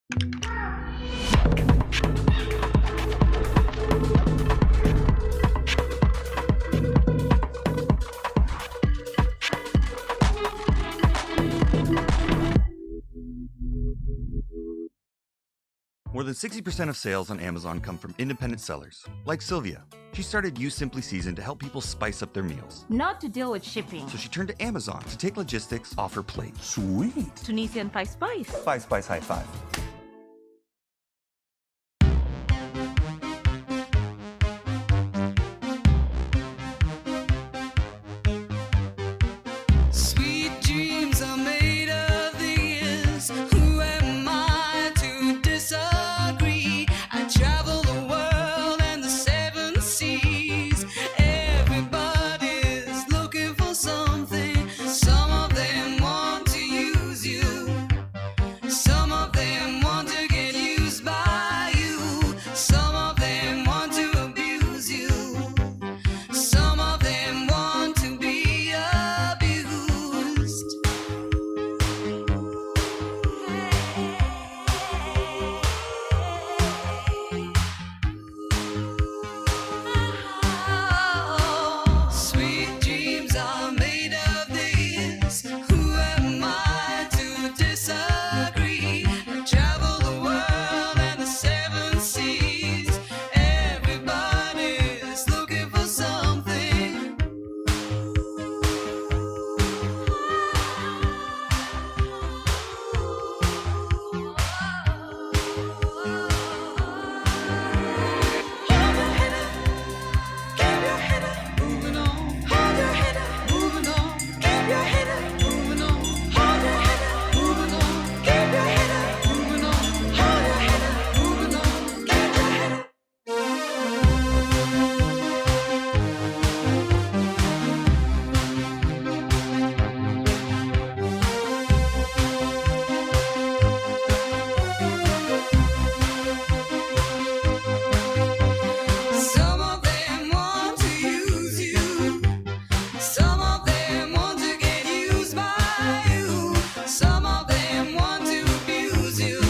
More than 60% of sales on Amazon come from independent sellers, like Sylvia. She started You Simply Seasoned to help people spice up their meals. Not to deal with shipping. So she turned to Amazon to take logistics off her plate. Sweet. Tunisian 5 spice. 5 spice high five. Sweet dreams are made of this. Who am I to disagree? I travel the world and the 7 seas. Everybody's looking for something. Some of them want to use you. Some of them want to get used by you. Some of them want to abuse you. Some of them want to be abused. Sweet dreams are made of this. Who am I to disagree? I travel the world and the 7 seas. Everybody's looking for something. Hold your head up, keep your head up, moving on. Hold your head up, moving on. Keep your head up, moving on. Hold your head up, moving on. Keep your head up, moving on. Hold your head up, moving on. Keep your head up. Some of them want to use you. Some of them want to get used by you. Some of them want to abuse you.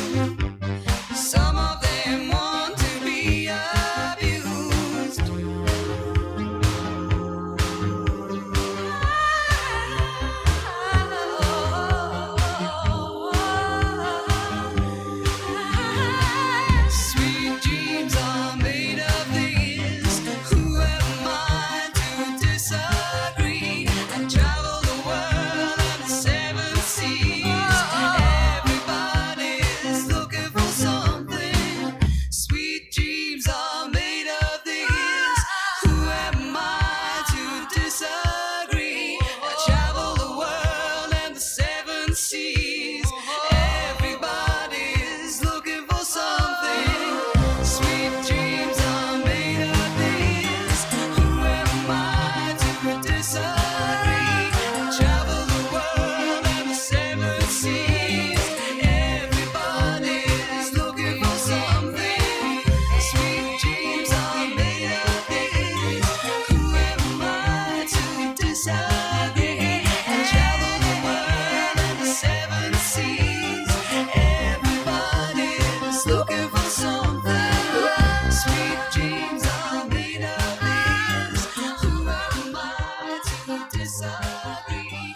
Some of them want to be abused. Sweet dreams are made of this. Who am I to disagree? I travel the world and the 7 seas. Everybody's looking for something. Sweet dreams are made of this. Who am I to disagree? I travel the world and the 7 seas. Everybody's looking for something. Sweet dreams are made of this. Who am I to disagree? I travel the world and the 7 seas. Everybody's looking for something. Sweet dreams are made of this. Who am I to disagree? I travel the world and the 7 seas. Everybody's looking for something. Sweet dreams are made of this. Who am I to disagree?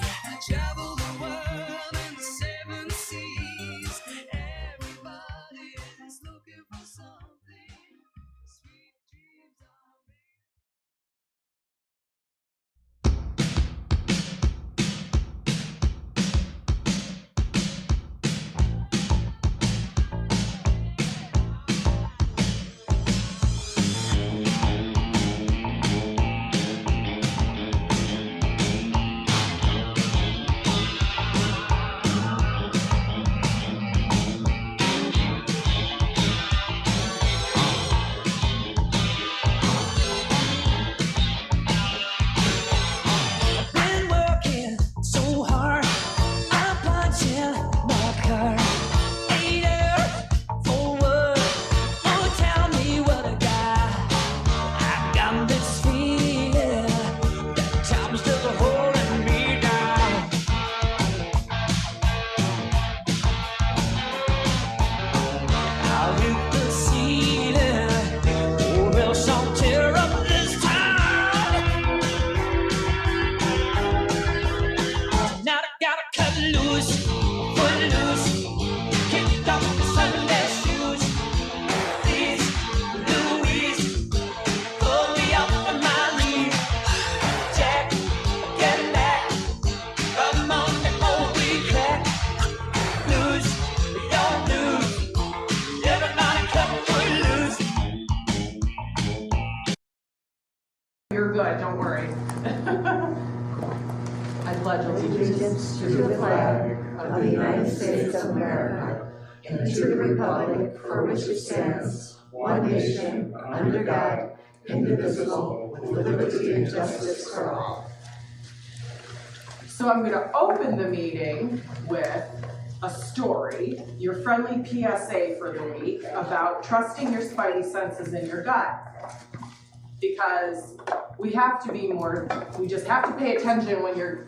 pledge allegiance to the flag of the United States of America and to the republic for which it stands, one nation, under God, indivisible, with liberty and justice for all. So I'm going to open the meeting with a story, your friendly PSA for the week about trusting your spidey senses in your gut. Because we have to be more, we just have to pay attention when your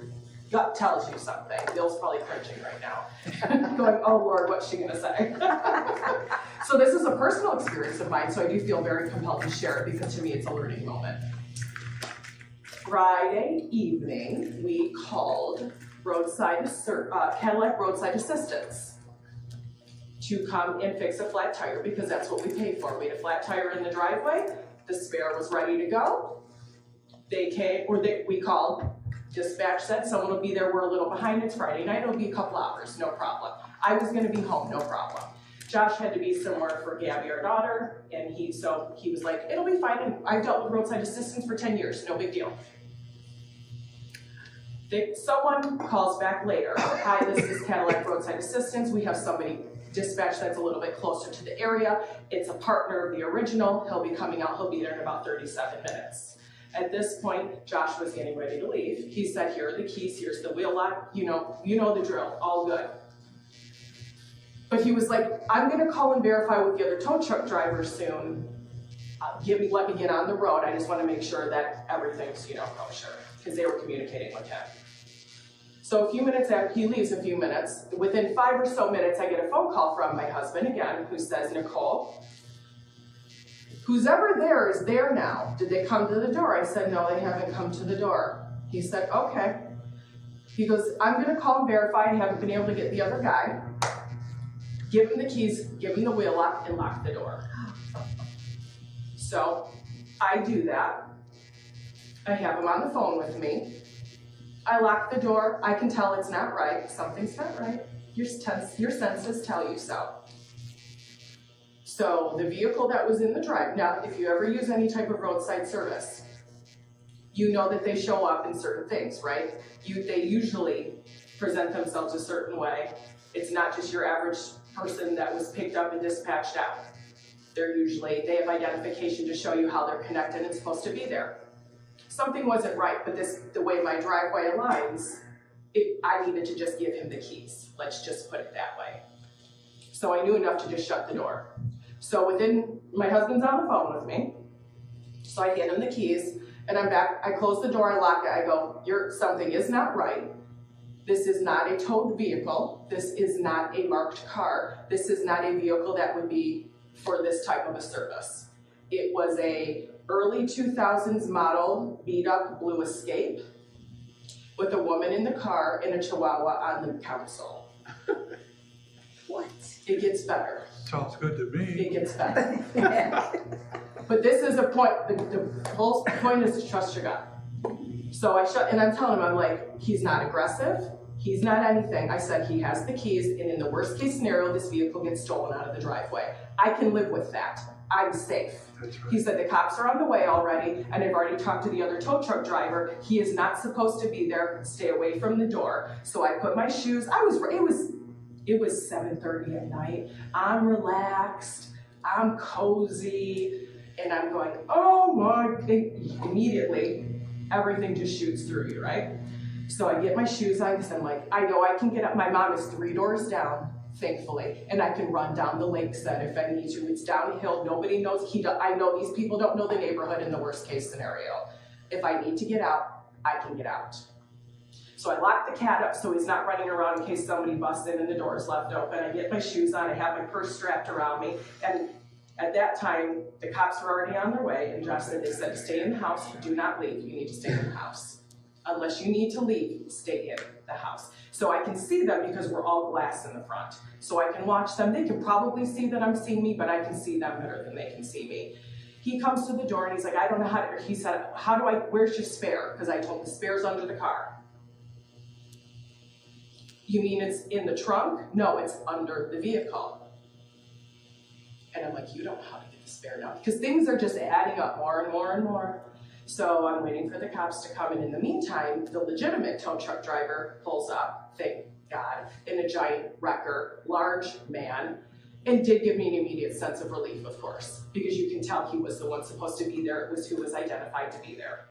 gut tells you something. Bill's probably cringing right now. Going, oh Lord, what's she gonna say? So this is a personal experience of mine, so I do feel very compelled to share it because to me it's a learning moment. Friday evening, we called Cadillac Roadside Assistance to come and fix a flat tire because that's what we paid for. We had a flat tire in the driveway. The spare was ready to go. They came, we called, dispatch said someone will be there, we're a little behind, it's Friday night, it'll be a couple hours, no problem. I was gonna be home, no problem. Josh had to be somewhere for Gabby, our daughter, and he was like, it'll be fine, and I've dealt with roadside assistance for 10 years, no big deal. Someone calls back later, hi, this is Cadillac Roadside Assistance, we have somebody dispatch that's a little bit closer to the area. It's a partner of the original. He'll be coming out. He'll be there in about 37 minutes. At this point, Josh was getting ready to leave. He said, here are the keys. Here's the wheel lock. You know the drill. All good. But he was like, I'm going to call and verify with the other tow truck driver soon. Let me get on the road. I just want to make sure that everything's, kosher. Because they were communicating with him. So a few minutes after, he leaves a few minutes. Within 5 or so minutes, I get a phone call from my husband again, who says, Nicole, who's ever there is there now. Did they come to the door? I said, no, they haven't come to the door. He said, okay. He goes, I'm gonna call and verify. I haven't been able to get the other guy. Give him the keys, give him the wheel lock, and lock the door. So I do that. I have him on the phone with me. I lock the door. I can tell it's not right. Something's not right. Your senses tell you so. So the vehicle that was in the drive, now if you ever use any type of roadside service, you know that they show up in certain things, right? They usually present themselves a certain way. It's not just your average person that was picked up and dispatched out. They have identification to show you how they're connected and supposed to be there. Something wasn't right, but the way my driveway aligns, I needed to just give him the keys. Let's just put it that way. So I knew enough to just shut the door. So my husband's on the phone with me. So I get him the keys and I'm back. I close the door, I lock it. I go, something is not right. This is not a towed vehicle. This is not a marked car. This is not a vehicle that would be for this type of a service. It was a early 2000s model beat-up blue Escape with a woman in the car and a Chihuahua on the console. What? It gets better. Sounds good to me. It gets better. But this is a point, the whole point is to trust your gut. So and I'm telling him, I'm like, he's not aggressive, he's not anything. I said he has the keys, and in the worst case scenario, this vehicle gets stolen out of the driveway. I can live with that. I'm safe. That's right. He said the cops are on the way already, and I've already talked to the other tow truck driver. He is not supposed to be there. Stay away from the door. So I put my shoes. It was 7:30 at night. I'm relaxed. I'm cozy, and I'm going, oh my! Immediately, everything just shoots through you, right? So I get my shoes on because I'm like, I know I can get up. My mom is 3 doors down. Thankfully, and I can run down the lakeside if I need to. It's downhill. Nobody knows. I know these people don't know the neighborhood in the worst case scenario. If I need to get out, I can get out. So I lock the cat up so he's not running around in case somebody busts in and the door's left open. I get my shoes on. I have my purse strapped around me. And at that time, the cops were already on their way. And Josh said, they said, stay in the house. Do not leave. You need to stay in the house. Unless you need to leave, stay in the house. So I can see them because we're all glass in the front. So I can watch them. They can probably see that I'm seeing me, but I can see them better than they can see me. He comes to the door and he's like, I don't know how to, he said, where's your spare? Because I told him the spare's under the car. You mean it's in the trunk? No, it's under the vehicle. And I'm like, you don't know how to get the spare now. Because things are just adding up more and more and more. So I'm waiting for the cops to come, and in the meantime, the legitimate tow truck driver pulls up, thank God, in a giant wrecker, large man, and did give me an immediate sense of relief, of course, because you can tell he was the one supposed to be there. It was who was identified to be there.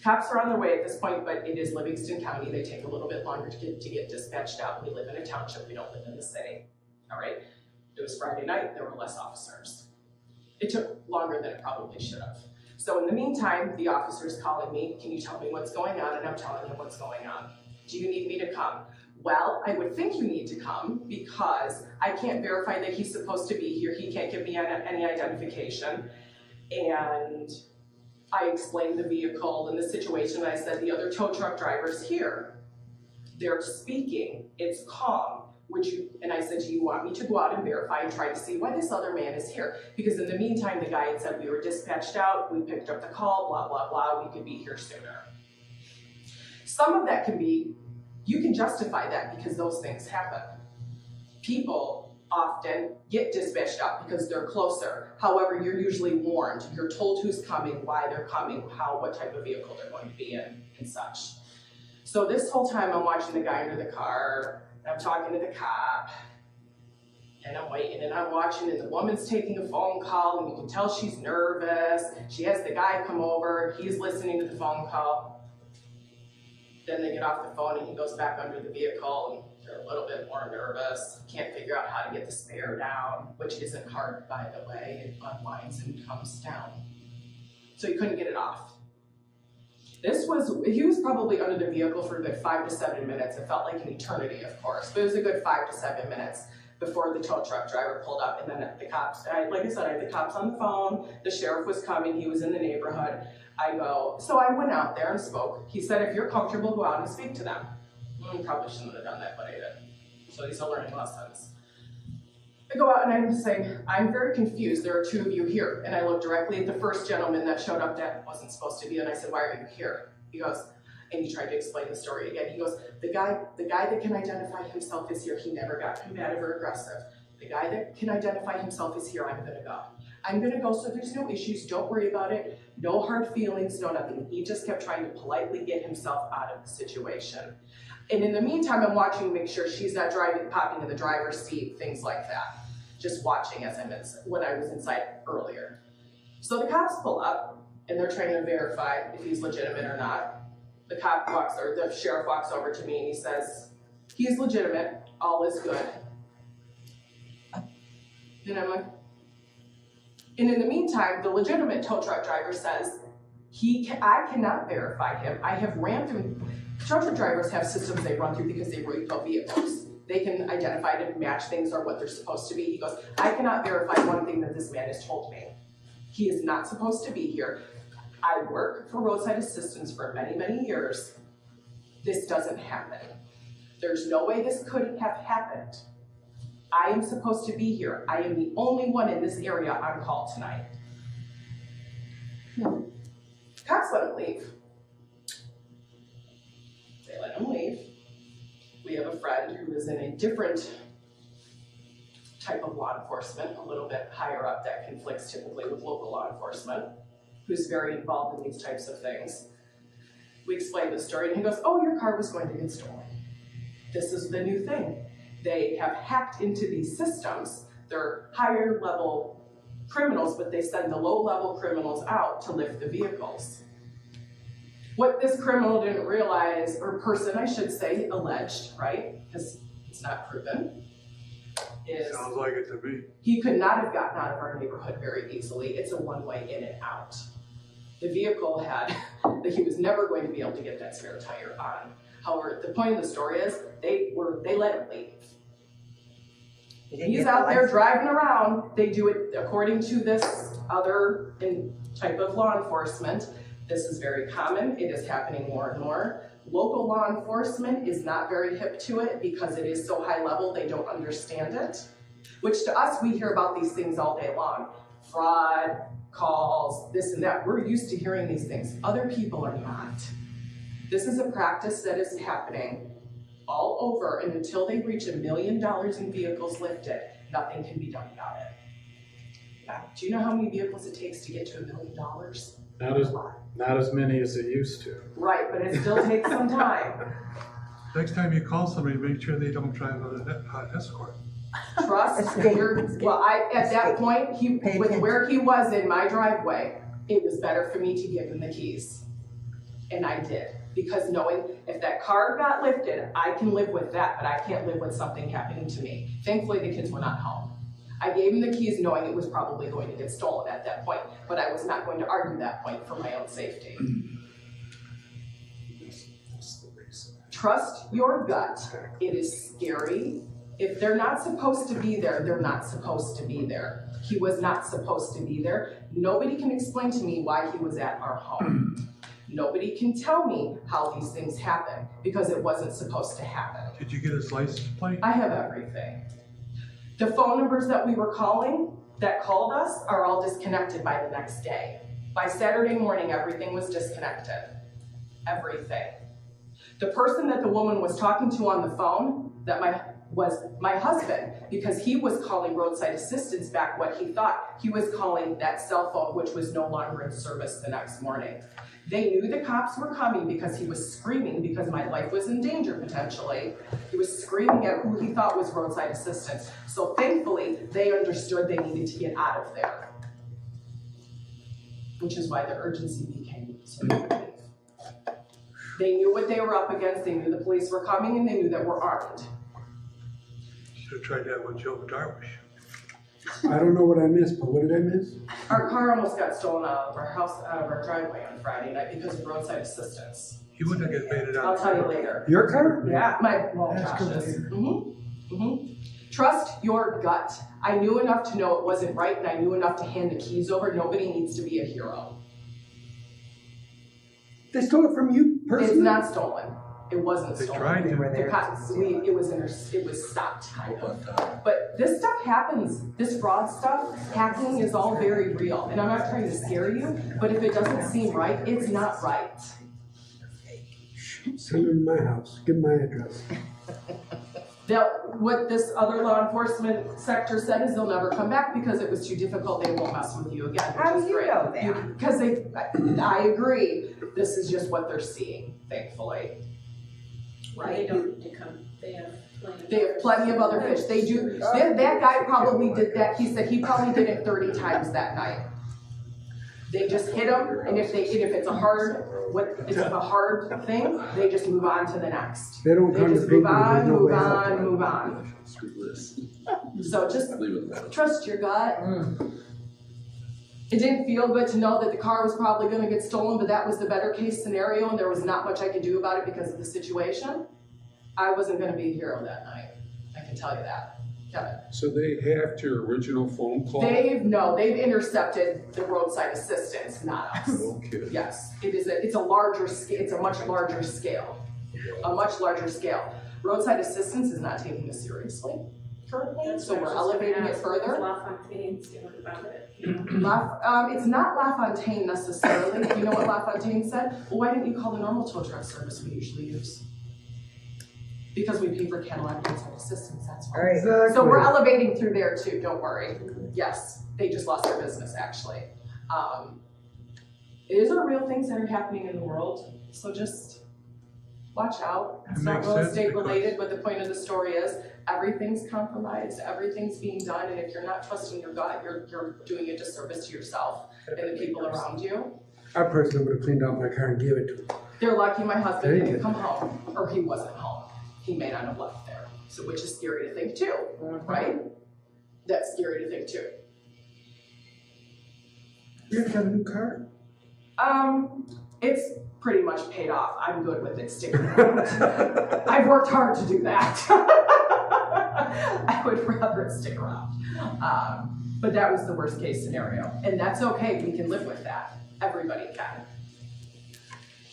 Cops are on their way at this point, but it is Livingston County. They take a little bit longer to get dispatched out. We live in a township, we don't live in the city, all right? It was Friday night, there were less officers. It took longer than it probably should have. So in the meantime, the officer's calling me, can you tell me what's going on? And I'm telling him what's going on. Do you need me to come? Well, I would think you need to come because I can't verify that he's supposed to be here. He can't give me any identification. And I explained the vehicle and the situation. I said, the other tow truck driver's here. They're speaking, it's calm. And I said, do you want me to go out and verify and try to see why this other man is here? Because in the meantime, the guy had said we were dispatched out, we picked up the call, blah, blah, blah, we could be here sooner. Some of that can be, you can justify that because those things happen. People often get dispatched out because they're closer. However, you're usually warned. You're told who's coming, why they're coming, what type of vehicle they're going to be in, and such. So this whole time I'm watching the guy under the car, I'm talking to the cop, and I'm waiting, and I'm watching, and the woman's taking a phone call, and you can tell she's nervous. She has the guy come over, he's listening to the phone call. Then they get off the phone, and he goes back under the vehicle, and they're a little bit more nervous. Can't figure out how to get the spare down, which isn't hard, by the way. It unwinds and comes down. So he couldn't get it off. He was probably under the vehicle for a good 5 to 7 minutes. It felt like an eternity, of course, but it was a good 5 to 7 minutes before the tow truck driver pulled up, and then the cops, like I said, I had the cops on the phone, the sheriff was coming, he was in the neighborhood. So I went out there and spoke. He said, if you're comfortable, go out and speak to them. Probably shouldn't have done that, but I did. So these are learning lessons. I go out and I'm saying, I'm very confused. There are two of you here. And I look directly at the first gentleman that showed up that wasn't supposed to be. And I said, why are you here? He goes, and he tried to explain the story again. He goes, the guy that can identify himself is here. He never got combative or aggressive. The guy that can identify himself is here. I'm going to go. I'm going to go so there's no issues. Don't worry about it. No hard feelings, no nothing. He just kept trying to politely get himself out of the situation. And in the meantime, I'm watching to make sure she's not popping in the driver's seat, things like that. Just watching when I was inside earlier. So the cops pull up and they're trying to verify if he's legitimate or not. The sheriff walks over to me and he says, he's legitimate, all is good. And I'm like, and in the meantime, the legitimate tow truck driver says, I cannot verify him. I have ran through, tow truck drivers have systems they run through because they repo vehicles. They can identify to match things or what they're supposed to be. He goes, I cannot verify one thing that this man has told me. He is not supposed to be here. I work for roadside assistance for many, many years. This doesn't happen. There's no way this could have happened. I am supposed to be here. I am the only one in this area on call tonight. Cops let him leave. They let him leave. We have a friend who is in a different type of law enforcement, a little bit higher up, that conflicts typically with local law enforcement, who's very involved in these types of things. We explained the story and he goes, oh, your car was going to get stolen. This is the new thing. They have hacked into these systems. They're higher level criminals, but they send the low level criminals out to lift the vehicles. What this criminal didn't realize, or person I should say, alleged, right? Because it's not proven, is Sounds like it to me. he could not have gotten out of our neighborhood very easily. It's a one-way in and out. The vehicle he was never going to be able to get that spare tire on. However, the point of the story is they let him leave. He's out there driving around. They do it according to this other type of law enforcement. This is very common. It is happening more and more. Local law enforcement is not very hip to it because it is so high level, they don't understand it. Which to us, we hear about these things all day long. Fraud, calls, this and that. We're used to hearing these things. Other people are not. This is a practice that is happening all over, and until they reach $1 million in vehicles lifted, nothing can be done about it. Now, do you know how many vehicles it takes to get to $1 million? Not as many as they used to. Right, but it still takes some time. Next time you call somebody, make sure they don't drive on an escort. Trust Escape. well, at that point, Pay with attention. where he was in my driveway, it was better for me to give him the keys. And I did, because knowing if that car got lifted, I can live with that, but I can't live with something happening to me. Thankfully, the kids were not home. I gave him the keys knowing it was probably going to get stolen at that point, but I was not going to argue that point for my own safety. Trust your gut. It is scary. If they're not supposed to be there, they're not supposed to be there. He was not supposed to be there. Nobody can explain to me why he was at our home. Nobody can tell me how these things happen because it wasn't supposed to happen. Did you get his license plate? I have everything. The phone numbers that we were calling, that called us, are all disconnected by the next day. By Saturday morning, everything was disconnected. Everything. The person that the woman was talking to on the phone, was my husband, because he was calling roadside assistance back what he thought. He was calling that cell phone, which was no longer in service the next morning. They knew the cops were coming because he was screaming because my life was in danger potentially. He was screaming at who he thought was roadside assistance. So thankfully, they understood they needed to get out of there. Which is why the urgency became so negative. They knew what they were up against, they knew the police were coming, and they knew that we're armed. Should have tried that with Joe Darwish. I don't know what I missed, but what did I miss? Our car almost got stolen out of our house, out of our driveway on Friday night because of roadside assistance. He wouldn't have get baited out. I'll tell you later. Your car? Yeah, Ask her Josh's. later. Trust your gut. I knew enough to know it wasn't right, and I knew enough to hand the keys over. Nobody needs to be a hero. They stole it from you personally? It's not stolen. It wasn't They stolen. tried to. The cops, it was stopped, kind of. But this stuff happens. This fraud stuff, hacking is all very real. And I'm not trying to scare you, but if it doesn't seem right, it's not right. Send them to my house. Give them my address. What this other law enforcement sector said is they'll never come back because it was too difficult. They won't mess with you again. How which do is you great. know that? Because I agree. This is just what they're seeing, thankfully. Right? They have plenty of other fish. They do. That guy probably did that. He said he probably did it 30 times that night. They just hit him, and if it's a hard thing, they just move on to the next. They don't They come to just move people, there's on, no move way out. on, move on. So just trust your gut. It didn't feel good to know that the car was probably going to get stolen, but that was the better case scenario, and there was not much I could do about it because of the situation. I wasn't going to be a hero that night. I can tell you that. Kevin. So they hacked your original phone call? They've intercepted the roadside assistance, not us. Okay. Yes, it's a larger scale. It's a much larger scale. A much larger scale. Roadside assistance is not taking this seriously currently, so we're elevating it further. It's not LaFontaine necessarily. You know what LaFontaine said? Well, why didn't you call the normal tow truck service we usually use? Because we pay for Cadillac roadside assistance, that's why. Right. Exactly. So we're elevating through there too, don't worry. Yes, they just lost their business actually. These are real things that are happening in the world, so just watch out. It's It not makes real sense estate because- related, but the point of the story is everything's compromised, everything's being done, and if you're not trusting your gut, you're doing a disservice to yourself and the people around you. I personally would have cleaned out my car and gave it to them. They're lucky my husband Dang didn't it. come home, or he wasn't home. He may not have left there, so which is scary to think too, right? That's scary to think too. You got a new car? It's pretty much paid off. I'm good with it sticking around. I've worked hard to do that. I would rather it stick around. But that was the worst case scenario, and that's okay. We can live with that. Everybody can.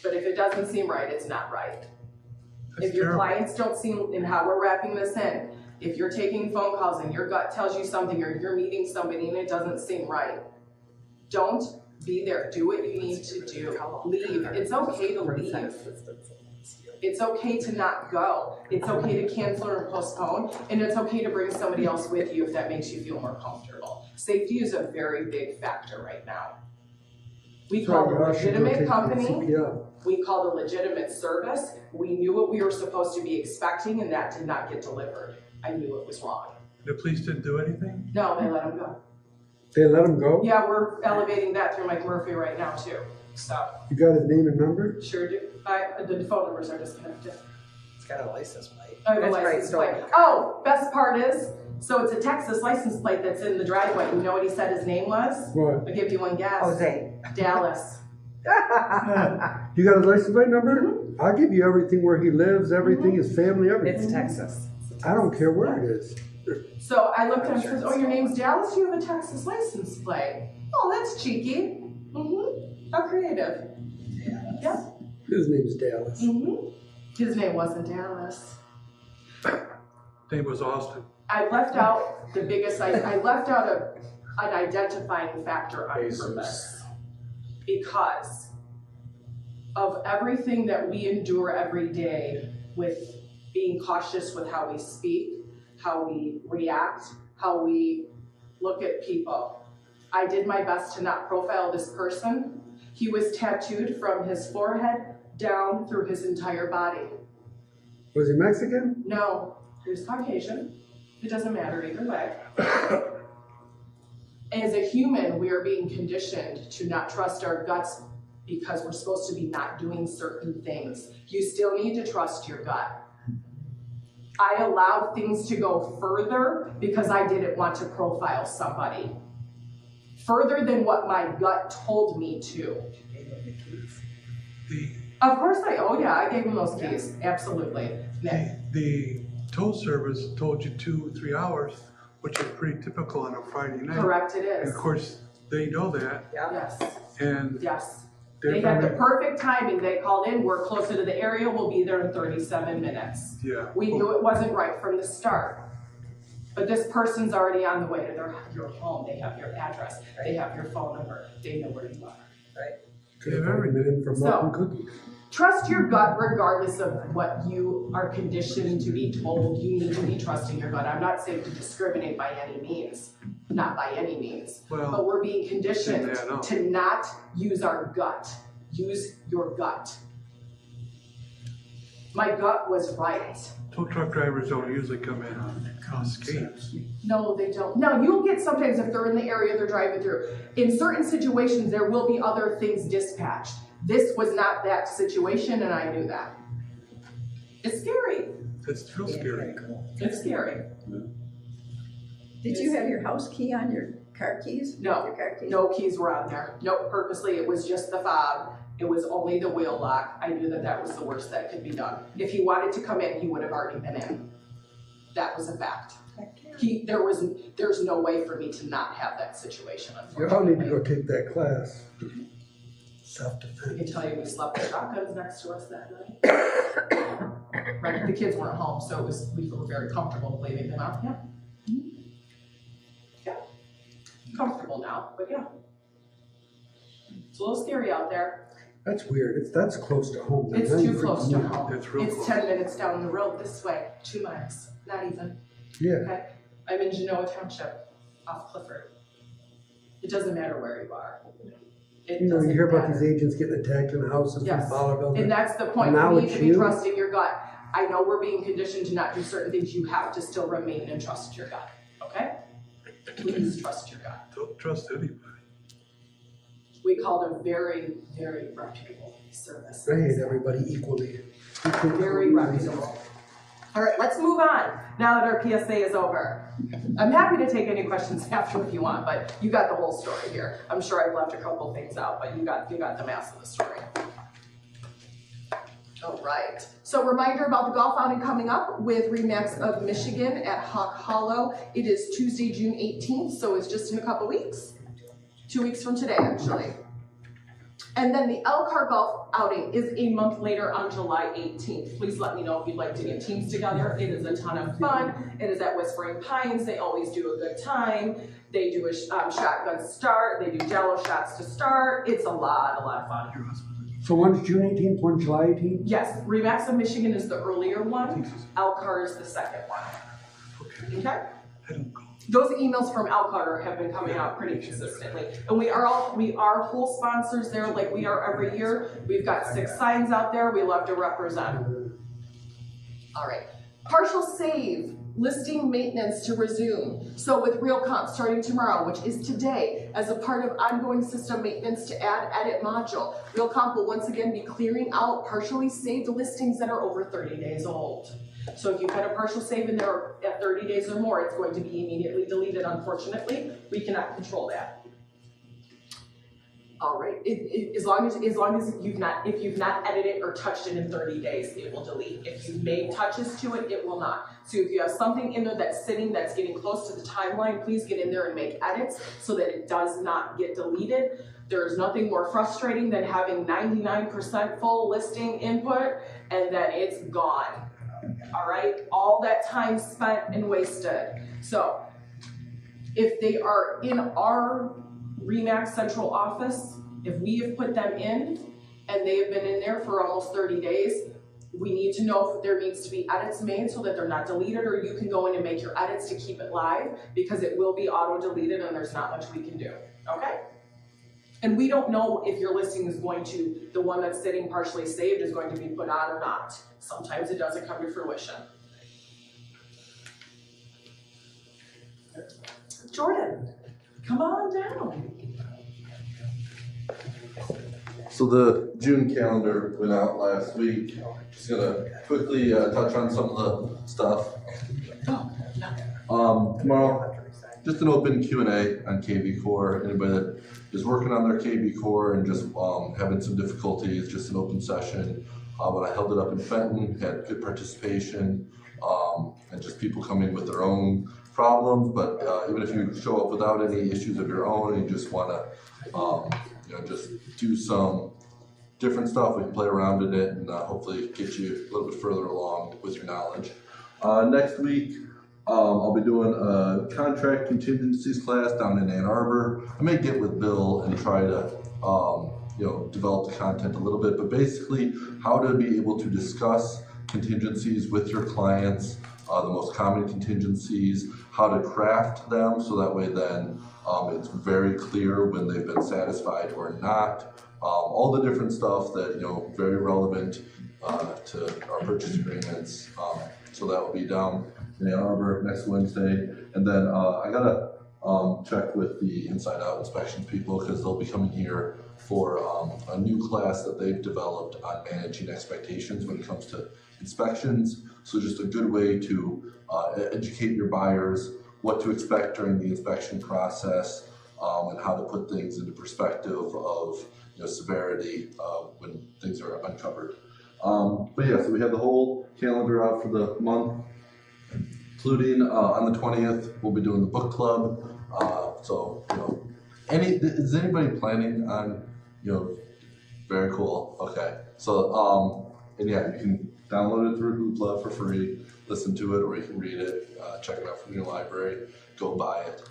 But if it doesn't seem right, it's not right. That's If your terrible. clients don't seem, and how we're wrapping this in, if you're taking phone calls and your gut tells you something, or you're meeting somebody and it doesn't seem right, don't be there. Do what you need to do. Leave. It's okay to leave. It's okay to not go. It's okay to cancel or postpone, and it's okay to bring somebody else with you if that makes you feel more comfortable. Safety is a very big factor right now. We So called a you all should go legitimate take your company. CPL. We called a legitimate service. We knew what we were supposed to be expecting, and that did not get delivered. I knew it was wrong. The police didn't do anything? No, they let him go. They let him go? Yeah, we're elevating that through Mike Murphy right now too. So, You got his name and number? sure do. The phone numbers are disconnected. It's got a license plate. Oh, the That's license right, plate. Oh, best part is, so it's a Texas license plate that's in the driveway. You know what he said his name was? What? I'll give you one guess. Jose. Dallas. You got his license plate number? I'll give you everything where he lives, everything, his family, everything. It's Texas. I don't care where it is. So I looked at him and says, oh, your name's Dallas? You have a Texas license plate. Oh, that's cheeky. Mm-hmm. How creative. Yeah. His name's Dallas. Mm-hmm. His name wasn't Dallas. Name was Austin. I left out the biggest, I left out an identifying factor on purpose. Because of everything that we endure every day with being cautious with how we speak, how we react, how we look at people. I did my best to not profile this person. He was tattooed from his forehead down through his entire body. Was he Mexican? No, he was Caucasian. It doesn't matter either way. As a human, we are being conditioned to not trust our guts because we're supposed to be not doing certain things. You still need to trust your gut. I allowed things to go further because I didn't want to profile somebody. Further than what my gut told me to. The, Of course I gave him those keys, absolutely. the tow service told you 2-3 hours, which is pretty typical on a Friday night. Correct it And is. of course, they know that, Yes, and yes. they're They had the probably, perfect timing. They called in, we're closer to the area, we'll be there in 37 minutes. yeah. We knew it wasn't right from the start. But this person's already on the way to your home. They have your address, they have your phone number, they know where you are. Could have been in for milk and cookies. Trust your gut regardless of what you are conditioned to be told. You need to be trusting your gut. I'm not saying to discriminate by any means, not by any means. Well, But we're being conditioned yeah, no. to not use our gut. Use your gut. My gut was right. Tow truck drivers don't usually come in on cascades. No, they don't. Now, you'll get sometimes if they're in the area they're driving through. In certain situations, there will be other things dispatched. This was not that situation, and I knew that. It's scary. That's real scary. It's scary. Did you have your house key on your car keys? No. Your car keys? No keys were on there. Nope, purposely, it was just the fob. It was only the wheel lock. I knew that was the worst that could be done. If he wanted to come in, he would have already been in. That was a fact. There's no way for me to not have that situation, You all need to unfortunately. go take that class. I can Self-defense. tell you we slept with shotguns next to us that night. Right, the kids weren't home, so we were very comfortable leaving them out, yeah. Yeah, comfortable now, but yeah. It's a little scary out there. That's weird. That's close to home. It's Now too you're close freaking to me out. home. That's real It's close. 10 minutes down the road this way, 2 miles, not even, Yeah. okay? I'm in Genoa Township, off Clifford. It doesn't matter where you are. It You know, you doesn't hear about matter. these agents getting attacked in the house in Yes. Fowlerville. And that's the point, Now you need it's to be you. trusting your gut. I know we're being conditioned to not do certain things, you have to still remain and trust your gut, okay? Please trust your gut. Don't trust anybody. We called a very, very reputable service. I hate everybody equally. Very reputable. All right, let's move on, now that our PSA is over. I'm happy to take any questions after if you want, but you got the whole story here. I'm sure I've left a couple things out, but you got the mass of the story. All right, so reminder about the golf outing coming up with Remax of Michigan at Hawk Hollow. It is Tuesday, June 18th, so it's just in a couple weeks. 2 weeks from today, actually. And then the Elkhart Golf outing is a month later on July 18th. Please let me know if you'd like to get teams together. It is a ton of fun. It is at Whispering Pines. They always do a good time. They do a shotgun start. They do jello shots to start. It's a lot of fun. So one's June 18th, one's July 18th? Yes, Remax of Michigan is the earlier one. Elkhart is the second one. Okay? I don't go. Those emails from Alcutter have been coming out pretty consistently. And we are whole sponsors there like we are every year. We've got 6 signs out there. We love to represent. All right. Partial save, listing maintenance to resume. So with Real Comp starting tomorrow, which is today, as a part of ongoing system maintenance to add edit module, Real Comp will once again be clearing out partially saved listings that are over 30 days old. So if you've had a partial save in there at 30 days or more, it's going to be immediately deleted. Unfortunately, we cannot control that. All right, as long as if you've not edited or touched it in 30 days, it will delete. If you've made touches to it, it will not. So if you have something in there that's sitting, that's getting close to the timeline, please get in there and make edits so that it does not get deleted. There's nothing more frustrating than having 99% full listing input and then it's gone. All right, all that time spent and wasted. So if they are in our RE/MAX central office, if we have put them in and they have been in there for almost 30 days, we need to know if there needs to be edits made so that they're not deleted, or you can go in and make your edits to keep it live, because it will be auto deleted and there's not much we can do, okay? And we don't know if your listing is going to, the one that's sitting partially saved is going to be put on or not. Sometimes it doesn't come to fruition. Jordan, come on down. So the June calendar went out last week. Just gonna quickly touch on some of the stuff. Tomorrow, just an open Q&A on KV Core. Anybody that is working on their KV Core and just having some difficulties, just an open session. When I held it up in Fenton, had good participation, and just people coming with their own problems. But even if you show up without any issues of your own and you just want to, just do some different stuff, we can play around in it and hopefully get you a little bit further along with your knowledge. Next week, I'll be doing a contract contingencies class down in Ann Arbor. I may get with Bill and try to develop the content a little bit, but basically how to be able to discuss contingencies with your clients, the most common contingencies, how to craft them so that way then it's very clear when they've been satisfied or not. All the different stuff that, very relevant to our purchase agreements. So that will be down in Ann Arbor next Wednesday. And then I gotta check with the Inside Out Inspections people, because they'll be coming here for a new class that they've developed on managing expectations when it comes to inspections. So just a good way to educate your buyers what to expect during the inspection process, and how to put things into perspective of severity when things are uncovered. But yeah, so we have the whole calendar out for the month, including on the 20th, we'll be doing the book club. Is anybody planning on, very cool, okay. So, and yeah, you can download it through Hoopla for free, listen to it, or you can read it, check it out from your library, go buy it.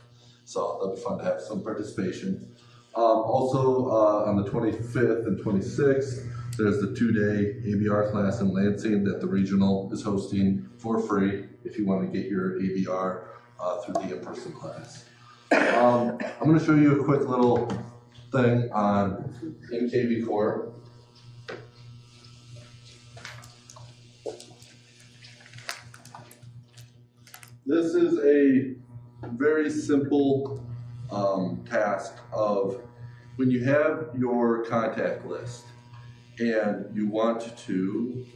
So that'll be fun to have some participation. Also, on the 25th and 26th, there's the 2-day ABR class in Lansing that the regional is hosting for free if you want to get your ABR through the in-person class. I'm going to show you a quick little thing on KV Core. This is a very simple task of when you have your contact list and you want to,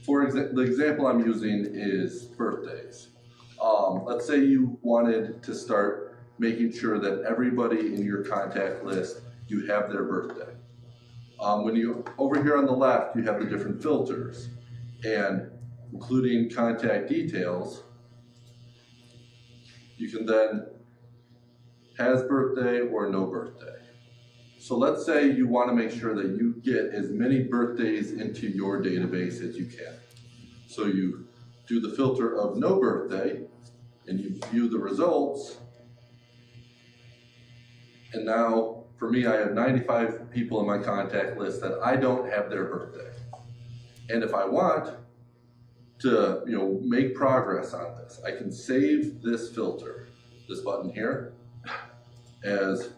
the example I'm using is birthdays. Let's say you wanted to start making sure that everybody in your contact list, you have their birthday. Over here on the left, you have the different filters, and including contact details, you can then has birthday or no birthday. So let's say you want to make sure that you get as many birthdays into your database as you can. So you do the filter of no birthday and you view the results. And now for me, I have 95 people in my contact list that I don't have their birthday. And if I want to, make progress on this, I can save this filter, this button here, as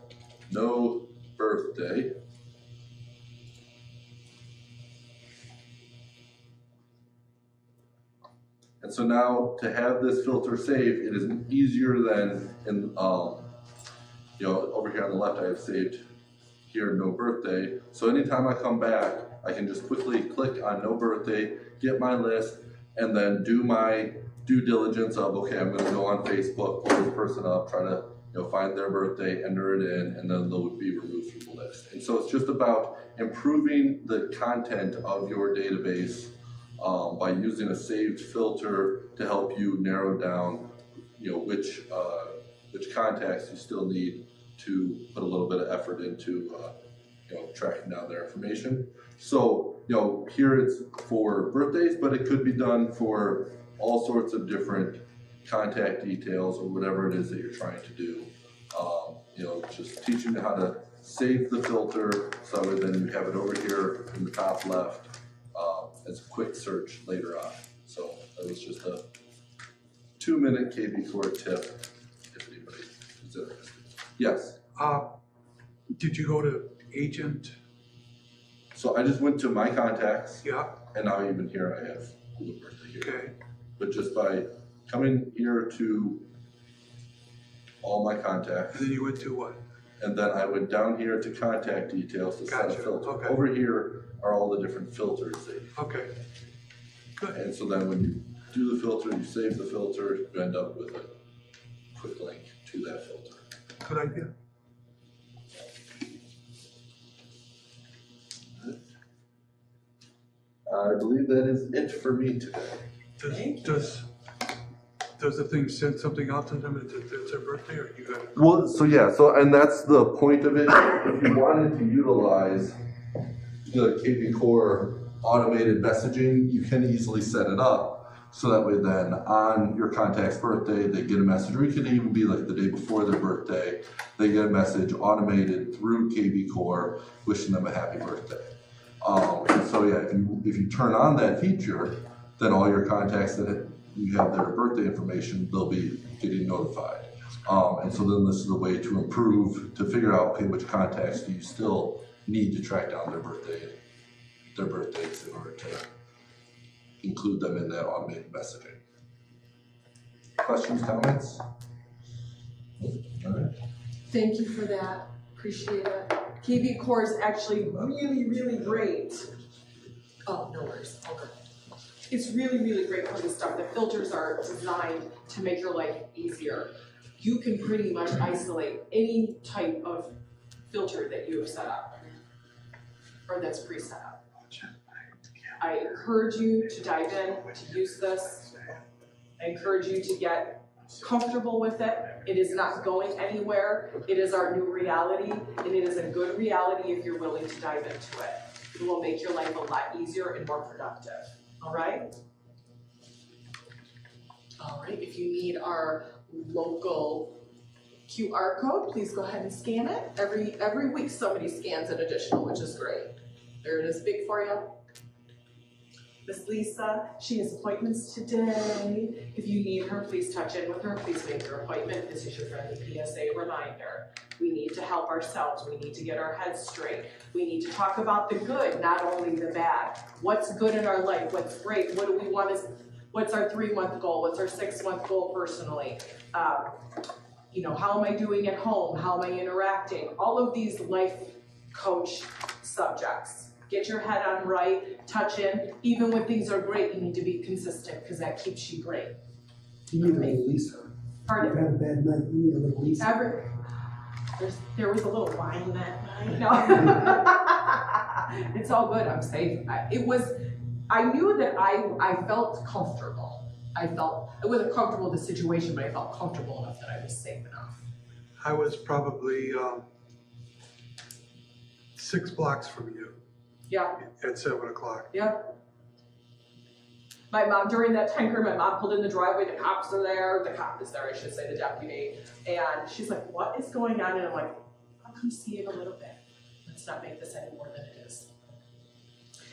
no birthday. And so now to have this filter saved, it is easier than in, over here on the left I have saved here no birthday. So anytime I come back, I can just quickly click on no birthday, get my list, and then do my due diligence of, okay, I'm gonna go on Facebook, pull this person up, try to find their birthday, enter it in, and then they'll be removed from the list. And so it's just about improving the content of your database by using a saved filter to help you narrow down, which contacts you still need to put a little bit of effort into, tracking down their information. So, here it's for birthdays, but it could be done for all sorts of different contact details or whatever it is that you're trying to do. Just teaching you how to save the filter so that then you have it over here in the top left as a quick search later on. So that was just a 2-minute KB Core tip if anybody is interested. Yes? Did you go to agent? So I just went to my contacts. Yeah. And now even here I have the birthday here. Okay. But just by coming here to all my contacts. And then you went to what? And then I went down here to contact details to set a filter. Okay. Over here are all the different filters that you Okay. Good. And so then when you do the filter, you save the filter, you end up with a quick link to that filter. Good idea. I believe that is it for me today. Does the thing send something out to them if it's their birthday, or you got it? Well, and that's the point of it. If you wanted to utilize the KB Core automated messaging, you can easily set it up. So that way then on your contact's birthday, they get a message, or it could even be like the day before their birthday, they get a message automated through KB Core wishing them a happy birthday. And so if you turn on that feature, then all your contacts that you have their birthday information, they'll be getting notified. And so then this is a way to improve, to figure out, okay, which contacts do you still need to track down their birthdays in order to include them in that automated messaging. Questions, comments? All right. Thank you for that. Appreciate it. KB Core is actually really, really great. Oh, no worries. All good. It's really, really great for this stuff. The filters are designed to make your life easier. You can pretty much isolate any type of filter that you have set up or that's pre-set up. I encourage you to dive in, to use this. I encourage you to get comfortable with it. It is not going anywhere. It is our new reality, and it is a good reality if you're willing to dive into it. It will make your life a lot easier and more productive. All right? All right, if you need our local QR code, please go ahead and scan it. Every week somebody scans an additional, which is great. There it is, big for you. Miss Lisa, she has appointments today. If you need her, please touch in with her. Please make your appointment. This is your friendly PSA reminder. We need to help ourselves. We need to get our heads straight. We need to talk about the good, not only the bad. What's good in our life? What's great? What do we want? What's our 3-month goal? What's our 6-month goal personally? How am I doing at home? How am I interacting? All of these life coach subjects. Get your head on right, touch in. Even when things are great, you need to be consistent because that keeps you great. You need a little Lisa. Pardon? You've had a bad night, you need a little Lisa. There was a little wine that night. No. It's all good, I'm safe. I knew that I felt comfortable. I wasn't comfortable in the situation, but I felt comfortable enough that I was safe enough. I was probably 6 blocks from you. Yeah. At 7 o'clock. Yeah. My mom, during that time period, my mom pulled in the driveway, the cops are there, the cop is there, I should say, the deputy, and she's like, what is going on? And I'm like, I'll come see it a little bit. Let's not make this any more than it is.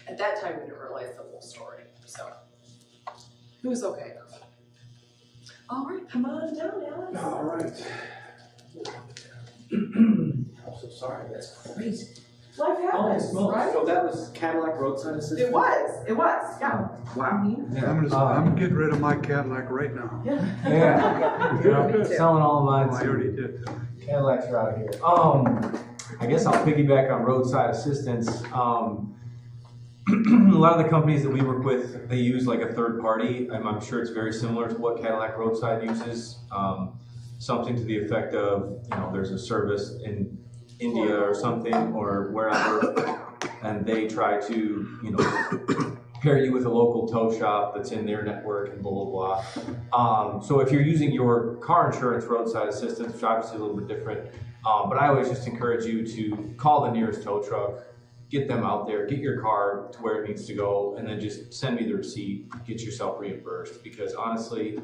At that time, we didn't realize the whole story, so. It was okay. All right, come on down, Alex. All right. I'm so sorry, that's crazy. Life happens, right? So that was Cadillac roadside assistance? It was, yeah. Wow. I'm getting rid of my Cadillac right now. Yeah. Selling all of mine. Oh, I already did. Cadillacs are out of here. I guess I'll piggyback on roadside assistance. A lot of the companies that we work with, they use like a third party. I'm sure it's very similar to what Cadillac Roadside uses. Something to the effect of, there's a service in India or something or wherever, and they try to, pair you with a local tow shop that's in their network and blah, blah, blah. So if you're using your car insurance roadside assistance, which obviously a little bit different, but I always just encourage you to call the nearest tow truck, get them out there, get your car to where it needs to go, and then just send me the receipt, get yourself reimbursed. Because honestly,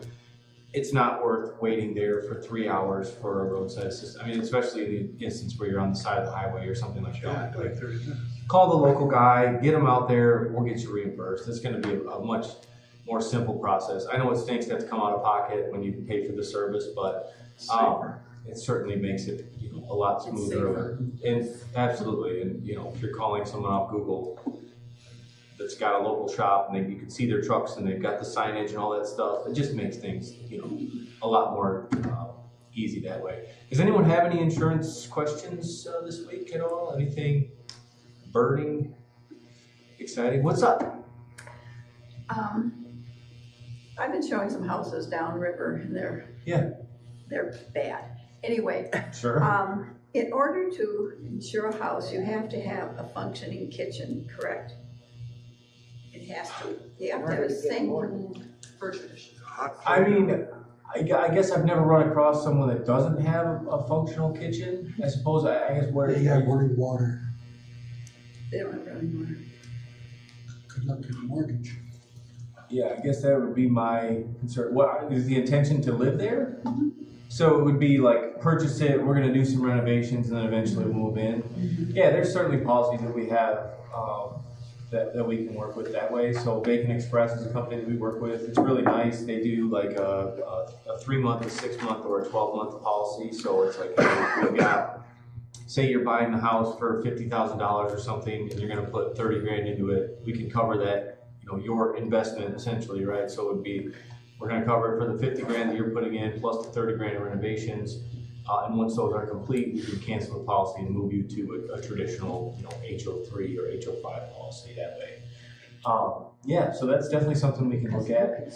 it's not worth waiting there for 3 hours for a roadside assistance. I mean, especially in the instance where you're on the side of the highway or something like that. Like 30 minutes. Call the local guy, get them out there, we'll get you reimbursed. It's gonna be a much more simple process. I know it stinks to have to come out of pocket when you can pay for the service, but it certainly makes it a lot smoother. And absolutely, and if you're calling someone off Google that's got a local shop and you can see their trucks and they've got the signage and all that stuff, it just makes things a lot more easy that way. Does anyone have any insurance questions this week at all? Anything burning, exciting? What's up? I've been showing some houses downriver and they're bad. Anyway, Sure. In order to insure a house, you have to have a functioning kitchen, correct? It has to. You have to have a sink. For tradition. I mean, I guess I've never run across someone that doesn't have a functional kitchen. I suppose I guess where They have running water. They don't have running water. Good luck with the mortgage. Yeah, I guess that would be my concern. What is the intention to live there? So it would be like purchase it, we're gonna do some renovations and then eventually move in. Yeah, there's certainly policies that we have that we can work with that way. So Bacon Express is a company that we work with. It's really nice. They do like a 3-month, a 6-month, or a 12-month policy. So it's like, we've got, say you're buying the house for $50,000 or something and you're gonna put 30 grand into it. We can cover that, your investment essentially, right? So it would be, we're gonna cover it for the 50 grand that you're putting in plus the 30 grand in renovations. And once those are complete, we can cancel the policy and move you to a traditional, HO3 or HO5 policy that way. Yeah, so that's definitely something we can look at.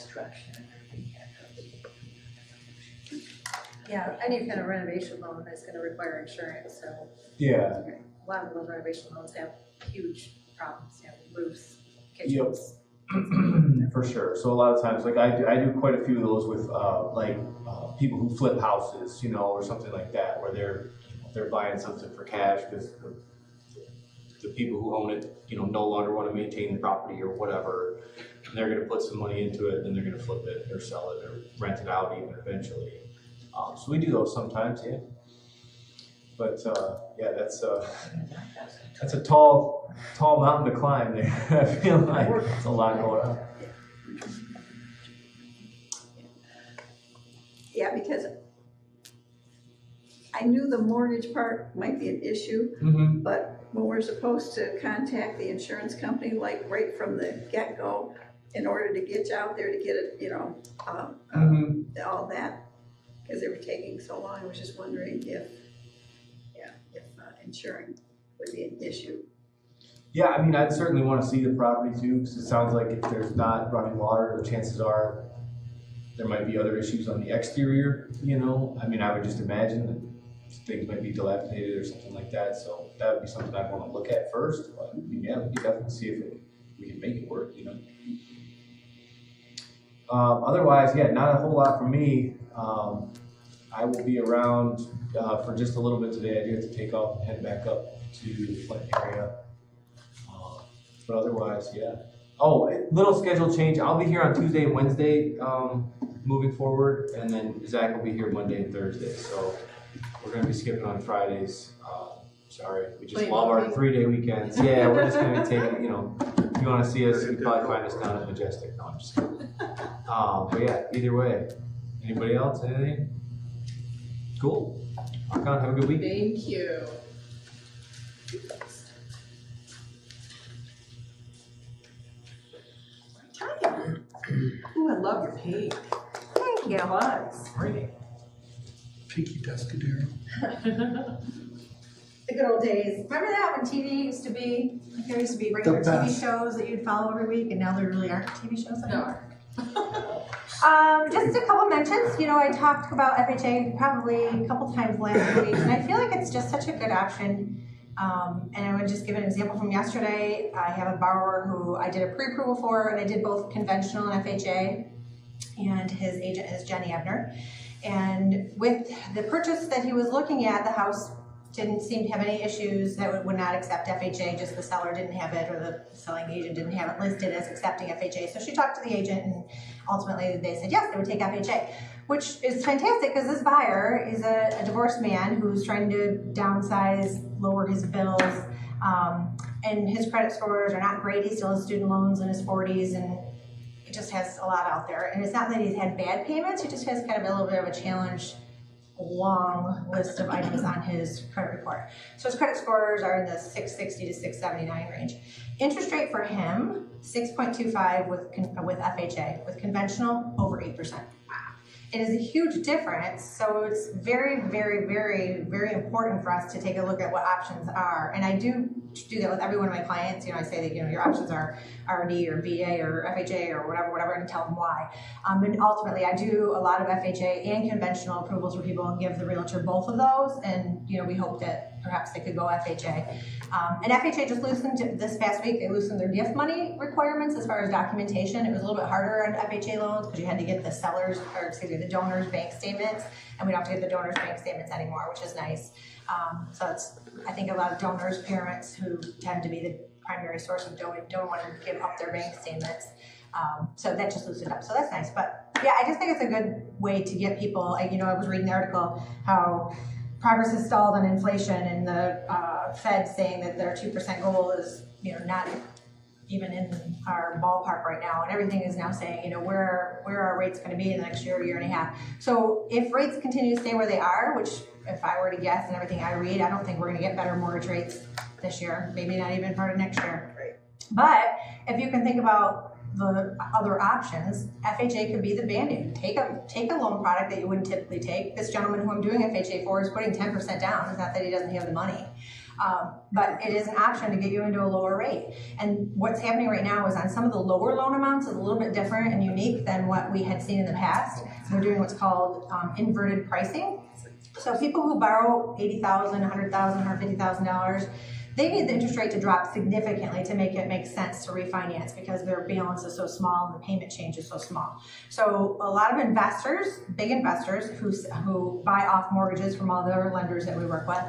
Yeah, any kind of renovation loan is gonna require insurance, so. Yeah. A lot of those renovation loans have huge problems, roofs, kitchens. For sure. So a lot of times, like I do quite a few of those with people who flip houses, or something like that, where they're buying something for cash because the people who own it, no longer want to maintain the property or whatever. And they're going to put some money into it, and they're going to flip it or sell it or rent it out even eventually. So we do those sometimes, yeah. But yeah, that's a tall mountain to climb there. I feel like it's a lot going on. Yeah, because I knew the mortgage part might be an issue, but when we're supposed to contact the insurance company, like right from the get-go, in order to get you out there to get it, all that, because they were taking so long, I was just wondering if insuring would be an issue. Yeah, I mean, I'd certainly want to see the property too, because it sounds like if there's not running water, the chances are there might be other issues on the exterior, I mean, I would just imagine that things might be dilapidated or something like that, so that would be something I'd want to look at first, but yeah, we could definitely see if we can make it work, Otherwise, yeah, not a whole lot from me. I will be around for just a little bit today. I do have to take off and head back up to the Flint area. But otherwise, yeah. Oh, little schedule change. I'll be here on Tuesday and Wednesday moving forward, and then Zach will be here Monday and Thursday. So we're going to be skipping on Fridays. Sorry, we just love our 3-day weekends. Yeah, we're just going to take If you want to see us, you can probably find us down at Majestic. No, I'm just kidding. But yeah, either way. Anybody else? Anything? Cool. Rock on. Have a good week. Thank you. Ooh, I love your pink. Thank you. Buds. Great. Pinky Descadero. The good old days. Remember that when TV used to be, like there used to be regular The TV best. shows that you'd follow every week, and now there really aren't TV shows anymore? No. Just a couple mentions. You know, I talked about FHA probably a couple times last week, and I feel like it's just such a good option. And I would just give an example from yesterday. I have a borrower who I did a pre-approval for, and I did both conventional and FHA, and his agent is Jenny Ebner. And with the purchase that he was looking at, the house didn't seem to have any issues that would not accept FHA, just the seller didn't have it, or the selling agent didn't have it listed as accepting FHA. So she talked to the agent, and ultimately they said yes, they would take FHA, which is fantastic because this buyer is a divorced man who's trying to downsize, lower his bills, and his credit scores are not great. He still has student loans in his 40s, and he just has a lot out there. And it's not that he's had bad payments, he just has kind of a little bit of a challenge, long list of items on his credit report. So his credit scores are in the 660 to 679 range. Interest rate for him, 6.25 with FHA. With conventional, over 8%. It is a huge difference, so it's very, very, very, very important for us to take a look at what options are. And I do that with every one of my clients. You know, I say that, you know, your options are RD or VA or FHA or whatever, and tell them why. And ultimately, I do a lot of FHA and conventional approvals for people and give the realtor both of those. And, you know, we hope that perhaps they could go FHA. And FHA just loosened this past week. They loosened their gift money requirements as far as documentation. It was a little bit harder on FHA loans because you had to get the sellers, or excuse me, the donors' bank statements, and we don't have to get the donors' bank statements anymore, which is nice. So it's, I think a lot of donors, parents who tend to be the primary source of don't want to give up their bank statements. So that just loosened up. So that's nice. But yeah, I just think it's a good way to get people. You know, I was reading the article how progress has stalled on inflation, and the Fed saying that their 2% goal is, you know, not even in our ballpark right now, and everything is now saying, you know, where are rates going to be in the next year and a half. So if rates continue to stay where they are, which if I were to guess and everything I read, I don't think we're going to get better mortgage rates this year, maybe not even part of next year. Right. But if you can think about the other options, FHA could be the band-aid. Take a loan product that you wouldn't typically take. This gentleman who I'm doing FHA for is putting 10% down. It's not that he doesn't have the money. But it is an option to get you into a lower rate. And what's happening right now is on some of the lower loan amounts is a little bit different and unique than what we had seen in the past. They're doing what's called inverted pricing. So people who borrow $80,000, $100,000, $150,000, they need the interest rate to drop significantly to make it make sense to refinance because their balance is so small and the payment change is so small. So a lot of investors, big investors who buy off mortgages from all the other lenders that we work with,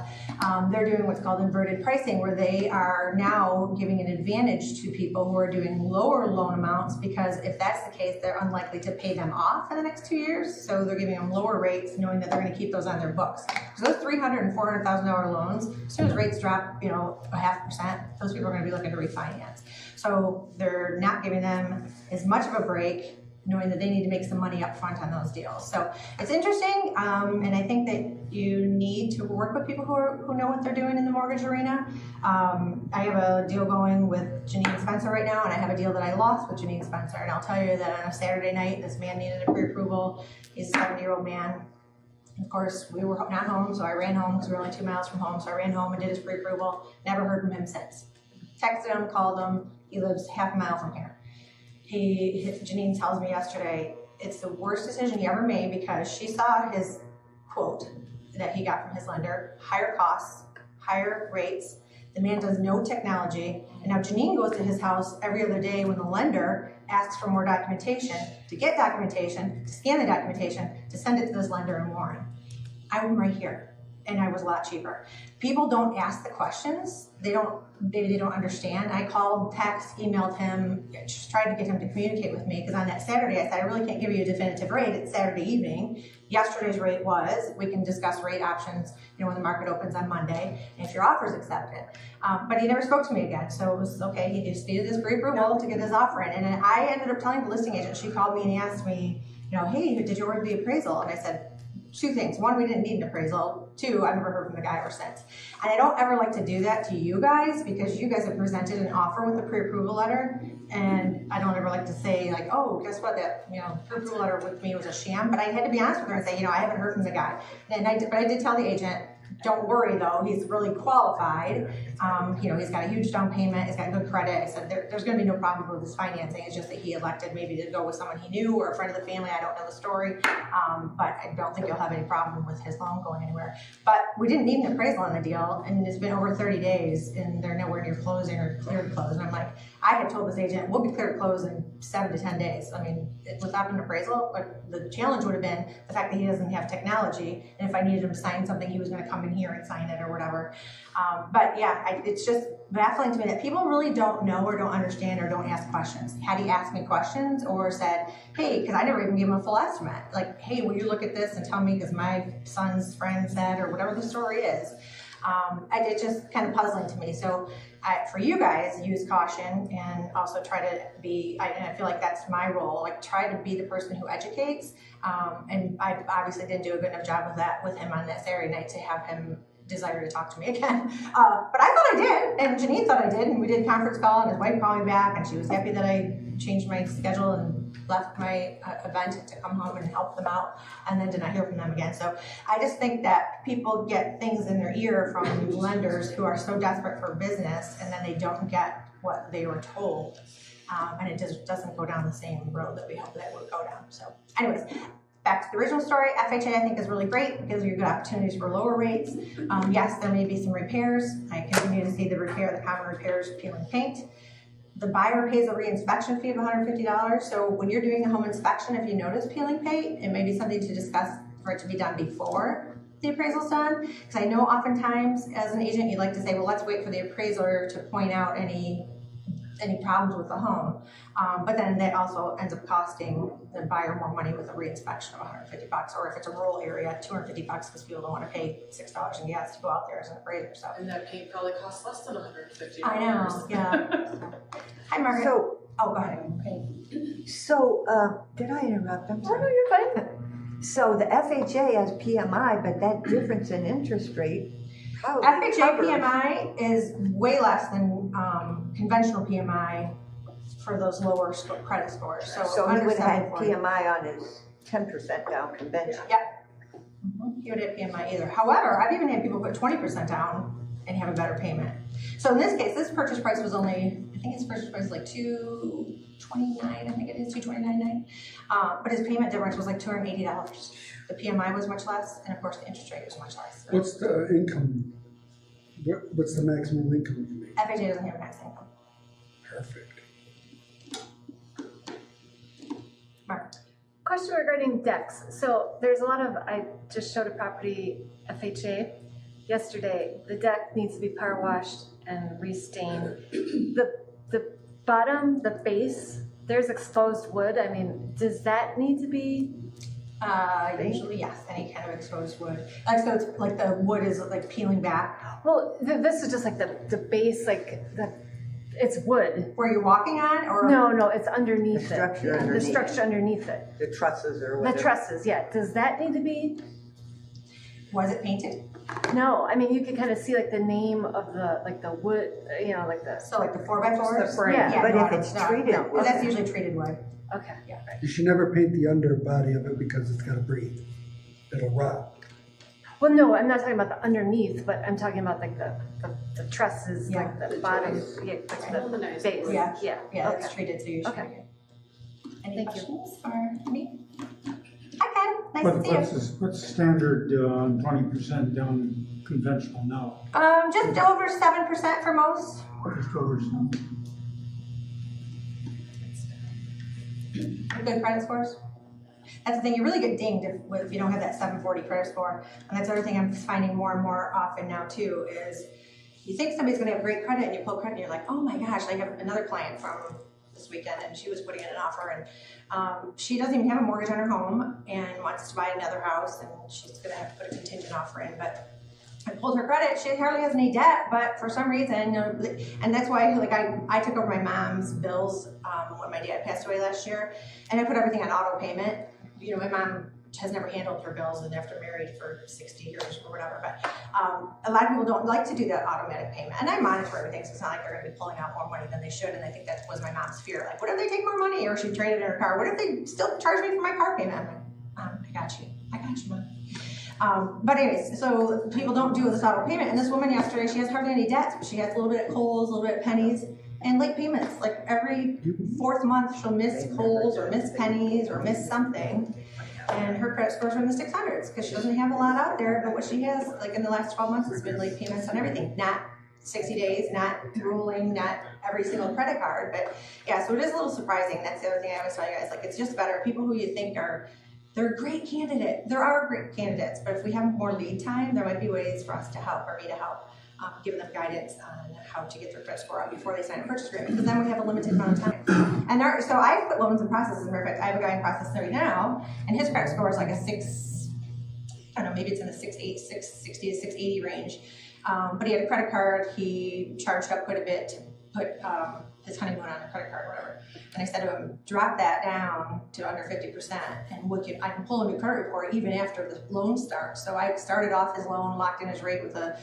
they're doing what's called inverted pricing, where they are now giving an advantage to people who are doing lower loan amounts, because if that's the case, they're unlikely to pay them off in the next 2 years. So they're giving them lower rates, knowing that they're going to keep those on their books. So those $300,000 and $400,000 loans, as soon as rates drop, you know, 0.5%, those people are going to be looking to refinance. So they're not giving them as much of a break, knowing that they need to make some money up front on those deals. So it's interesting, and I think that you need to work with people who know what they're doing in the mortgage arena. I have a deal going with Janine Spencer right now, and I have a deal that I lost with Janine Spencer. And I'll tell you that on a Saturday night, this man needed a pre-approval. He's a 70-year-old man. Of course, we were not home, so I ran home because we were only 2 miles from home. So I ran home and did his pre-approval. Never heard from him since. Texted him, called him. He lives half a mile from here. Janine tells me yesterday, it's the worst decision he ever made because she saw his quote that he got from his lender, higher costs, higher rates. The man does no technology. And now Janine goes to his house every other day when the lender asks for more documentation, to get documentation, to scan the documentation, to send it to this lender in Warren. I'm right here. and I was a lot cheaper. People don't ask the questions. Maybe they don't understand. I called, text, emailed him, just tried to get him to communicate with me, because on that Saturday I said, I really can't give you a definitive rate. It's Saturday evening. Yesterday's rate was, we can discuss rate options, when the market opens on Monday, and if your offer's accepted. But he never spoke to me again, so it was okay. He just needed his pre-approval to get his offer in. And I ended up telling the listing agent, she called me and asked me, hey, did you order the appraisal? And I said, two things. One, we didn't need an appraisal. Two, I've never heard from the guy ever since. And I don't ever like to do that to you guys, because you guys have presented an offer with a pre-approval letter, and I don't ever like to say like, oh, guess what, that pre-approval letter with me was a sham. But I had to be honest with her and say, I haven't heard from the guy. But I did tell the agent, don't worry though, he's really qualified. He's got a huge down payment, he's got good credit. I said there's going to be no problem with his financing. It's just that he elected maybe to go with someone he knew or a friend of the family. I don't know the story, but I don't think you'll have any problem with his loan going anywhere. But we didn't need an appraisal on the deal, and it's been over 30 days, and they're nowhere near closing or clear to close. And I'm like, I had told this agent, we'll be clear to close in 7 to 10 days. I mean, without an appraisal, but the challenge would have been the fact that he doesn't have technology, and if I needed him to sign something, he was going to come in here and sign it or whatever. But yeah, it's just baffling to me that people really don't know or don't understand or don't ask questions. Had he asked me questions or said, hey, because I never even gave him a full estimate, like, hey, will you look at this and tell me because my son's friend said, or whatever the story is. It's just kind of puzzling to me. So for you guys, use caution and also try to be, and I feel like that's my role, like try to be the person who educates. And I obviously didn't do a good enough job of that with him on that Saturday night to have him desire to talk to me again. But I thought I did, and Janine thought I did, and we did a conference call, and his wife called me back, and she was happy that I changed my schedule and left my event to come home and help them out, and then did not hear from them again. So I just think that people get things in their ear from lenders who are so desperate for business, and then they don't get what they were told, and it just doesn't go down the same road that we hope that it would go down. So anyways, back to the original story, FHA I think is really great because you get opportunities for lower rates. Yes, there may be some repairs. I continue to see the common repairs, peeling paint. The buyer pays a re-inspection fee of $150. So when you're doing a home inspection, if you notice peeling paint, it may be something to discuss for it to be done before the appraisal's done. Because I know oftentimes as an agent, you'd like to say, well, let's wait for the appraiser to point out any problems with the home. But then that also ends up costing the buyer more money with a re-inspection of $150, or if it's a rural area, $250 because people don't want to pay $6 in gas to go out there as an appraiser. So. And that paint probably costs less than $150. I know, yeah. Hi, Margaret. So, go ahead. Okay. So, did I interrupt? I'm sorry. No, you're fine. So the FHA has PMI, but that difference in interest rate, FHA PMI is way less than conventional PMI for those lower credit scores. So he would have PMI on his 10% down convention. Yep. He would have PMI either. However, I've even had people put 20% down and have a better payment. So in this case, this purchase price was only, I think his purchase price was like $229, I think it is, $229.9. But his payment difference was like $280. The PMI was much less, and of course the interest rate was much less. So. What's the income? What's the maximum income you make? FHA doesn't have a max income. Perfect. Mark. Question regarding decks. So there's a lot of, I just showed a property FHA yesterday. The deck needs to be power washed and re-stained. The bottom, the base, there's exposed wood. I mean, does that need to be? Usually yes, any kind of exposed wood. Like so, it's like the wood is like peeling back. Well, this is just like the base, like it's wood. Where you're walking on, or no, it's underneath the structure it. Underneath the structure underneath it. The trusses or whatever. The trusses, yeah. Does that need to be? Was it painted? No, I mean you can kind of see like the name of the wood, like the. So like the 4x4s. The frame. Yeah, but if it's treated wood, that's usually treated wood. Okay. Yeah. Right. You should never paint the underbody of it because it's got to breathe. It'll rot. Well, no, I'm not talking about the underneath, but I'm talking about like the trusses, like the bottom, like the base. Yeah. Okay. It's treated so you should. Okay. Any questions for me? Hi, Ken. Nice to see you. What's standard 20% down conventional now? Just over 7% for most. Just over 7%. Good credit scores. that's the thing, you really get dinged if you don't have that 740 credit score. And that's the other thing I'm finding more and more often now too, is you think somebody's gonna have great credit and you pull credit and you're like, oh my gosh, I have another client from this weekend and she was putting in an offer and she doesn't even have a mortgage on her home and wants to buy another house and she's gonna have to put a contingent offer in, but I pulled her credit, she hardly has any debt, but for some reason, and that's why like I took over my mom's bills when my dad passed away last year, and I put everything on auto payment. You know, my mom has never handled her bills and after married for 60 years or whatever, but a lot of people don't like to do that automatic payment, and I monitor everything, so it's not like they're gonna be pulling out more money than they should, and I think that was my mom's fear, like what if they take more money or she traded in her car, what if they still charge me for my car payment? I'm like, I got you, Mom. But anyways, so people don't do this auto payment, and this woman yesterday, she has hardly any debts, but she has a little bit at Kohl's, a little bit at Penny's, and late payments. Like every 4th month, she'll miss Kohl's or miss Penny's or miss something, and her credit scores are in the 600s because she doesn't have a lot out there, but what she has, like in the last 12 months, has been late payments on everything. Not 60 days, not ruling, not every single credit card, but yeah, so it is a little surprising. That's the other thing I always tell you guys, like it's just better. People who you think they're a great candidate. There are great candidates, but if we have more lead time, there might be ways for us to help, or me to help, giving them guidance on how to get their credit score up before they sign a purchase agreement, because then we have a limited amount of time. And so I put loans in process. As a matter of fact, I have a guy in process right now, and his credit score is like a 6, I don't know, maybe it's in the 660 to 680 range. But he had a credit card. He charged up quite a bit to put his honeymoon on a credit card or whatever. And I said to him, drop that down to under 50%, and I can pull a new credit report even after the loan starts. So I started off his loan, locked in his rate with a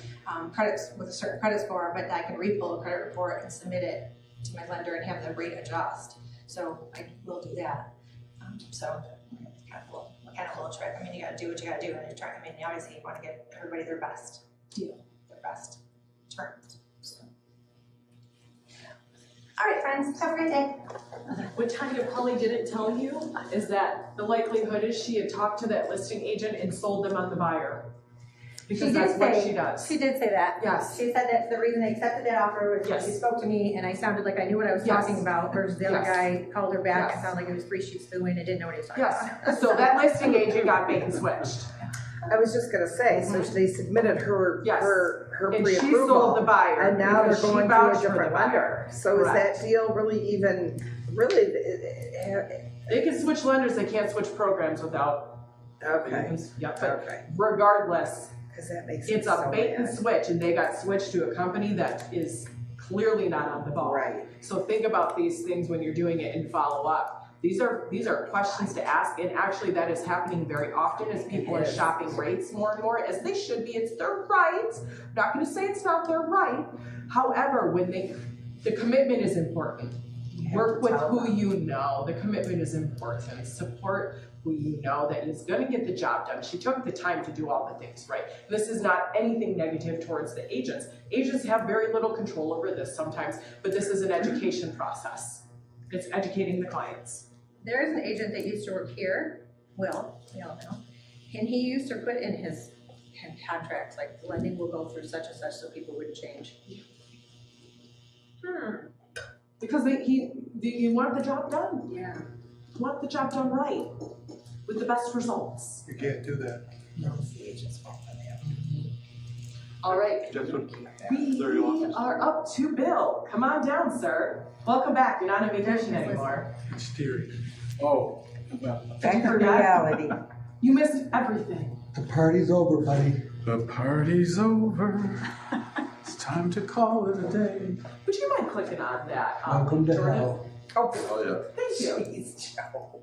certain credit score, but I can re-pull a credit report and submit it to my lender and have the rate adjust. So I will do that. So kind of a little trick. I mean, you got to do what you got to do, and you're trying. I mean, obviously you want to get everybody their best deal, their best terms. So. All right, friends, have a great day. What Tanya probably didn't tell you is that the likelihood is she had talked to that listing agent and sold them on the buyer. Because that's what she does. She did say that. Yes. She said that the reason they accepted that offer was when she spoke to me and I sounded like I knew what I was talking about, versus the other guy called her back and sounded like it was 3 sheets to the wind and didn't know what he was talking about. So that listing agent got bait and switched. I was just gonna say, so they submitted her and pre-approval. she sold the buyer. And now they're going to a different lender. So Correct. is that deal really even, They can switch lenders, they can't switch programs without. Okay. Yep, but regardless, that makes it's a bait and switch, and they got switched to a company that is clearly not on the ball. Right. So think about these things when you're doing it and follow up. These are questions to ask, and actually that is happening very often as people are shopping rates more and more, as they should be. It's their right. I'm not going to say it's not their right. However, when the commitment is important. Work with who you know. The commitment is important. Support who you know that is going to get the job done. She took the time to do all the things, right? This is not anything negative towards the agents. Agents have very little control over this sometimes, but this is an education process. It's educating the clients. There is an agent that used to work here, Will, we all know, and he used to put in his contracts, like lending will go through such and such so people wouldn't change. Because you want the job done. Yeah. You want the job done right, with the best results. You can't do that. No, it's the agent's fault. All right. We are up to Bill. Come on down, sir. Welcome back. You're not on vacation anymore. It's teary. Oh. Back to reality. You missed everything. The party's over, buddy. The party's over. It's time to call it a day. Would you mind clicking on that? Welcome to Jordan? hell. Oh, yeah. Thank you. Jeez, Joe.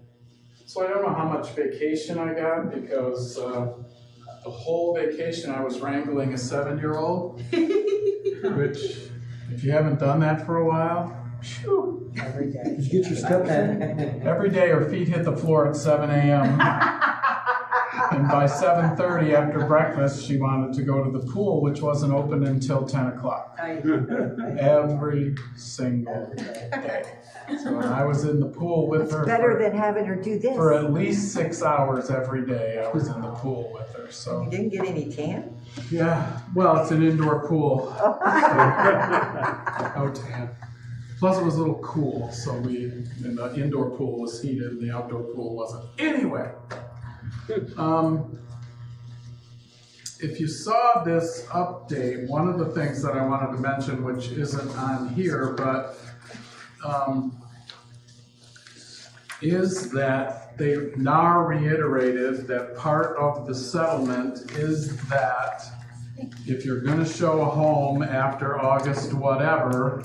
So I don't know how much vacation I got because the whole vacation I was wrangling a 7-year-old, which if you haven't done that for a while, phew. Every day. Did you get your steps in? Every day her feet hit the floor at 7 a.m. And by 7:30 after breakfast, she wanted to go to the pool, which wasn't open until 10 o'clock. Every single day. So I was in the pool with her. Better than having her do this. For at least 6 hours every day, I was in the pool with her. So You didn't get any tan? yeah, well, it's an indoor pool. So, no tan. Plus, it was a little cool, so the indoor pool was heated and the outdoor pool wasn't. Anyway. Anyway, if you saw this update, one of the things that I wanted to mention, which isn't on here, but is that they now reiterated that part of the settlement is that if you're going to show a home after August whatever,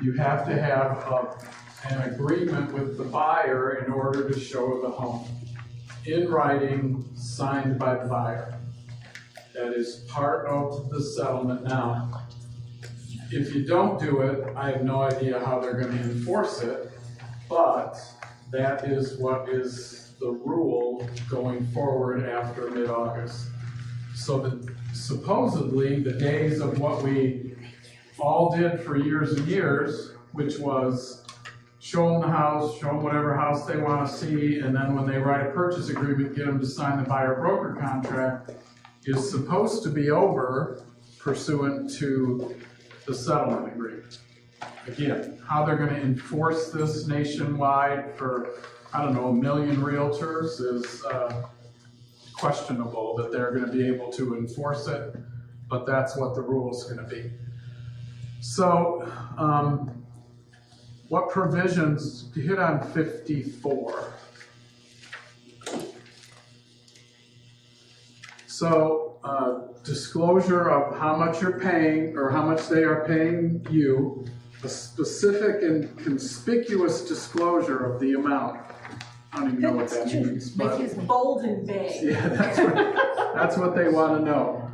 you have to have an agreement with the buyer in order to show the home. In writing, signed by the buyer. That is part of the settlement now. If you don't do it, I have no idea how they're going to enforce it, but that is what is the rule going forward after mid-August. So that supposedly the days of what we all did for years and years, which was show them the house, show them whatever house they want to see, and then when they write a purchase agreement, get them to sign the buyer-broker contract, is supposed to be over pursuant to the settlement agreement. Again, how they're going to enforce this nationwide for, I don't know, 1 million realtors is questionable that they're going to be able to enforce it, but that's what the rule is going to be. So, what provisions, you hit on 54. So, disclosure of how much you're paying or how much they are paying you, a specific and conspicuous disclosure of the amount. I don't even know what that means, but It's bold and vague. yeah, that's what they want to know.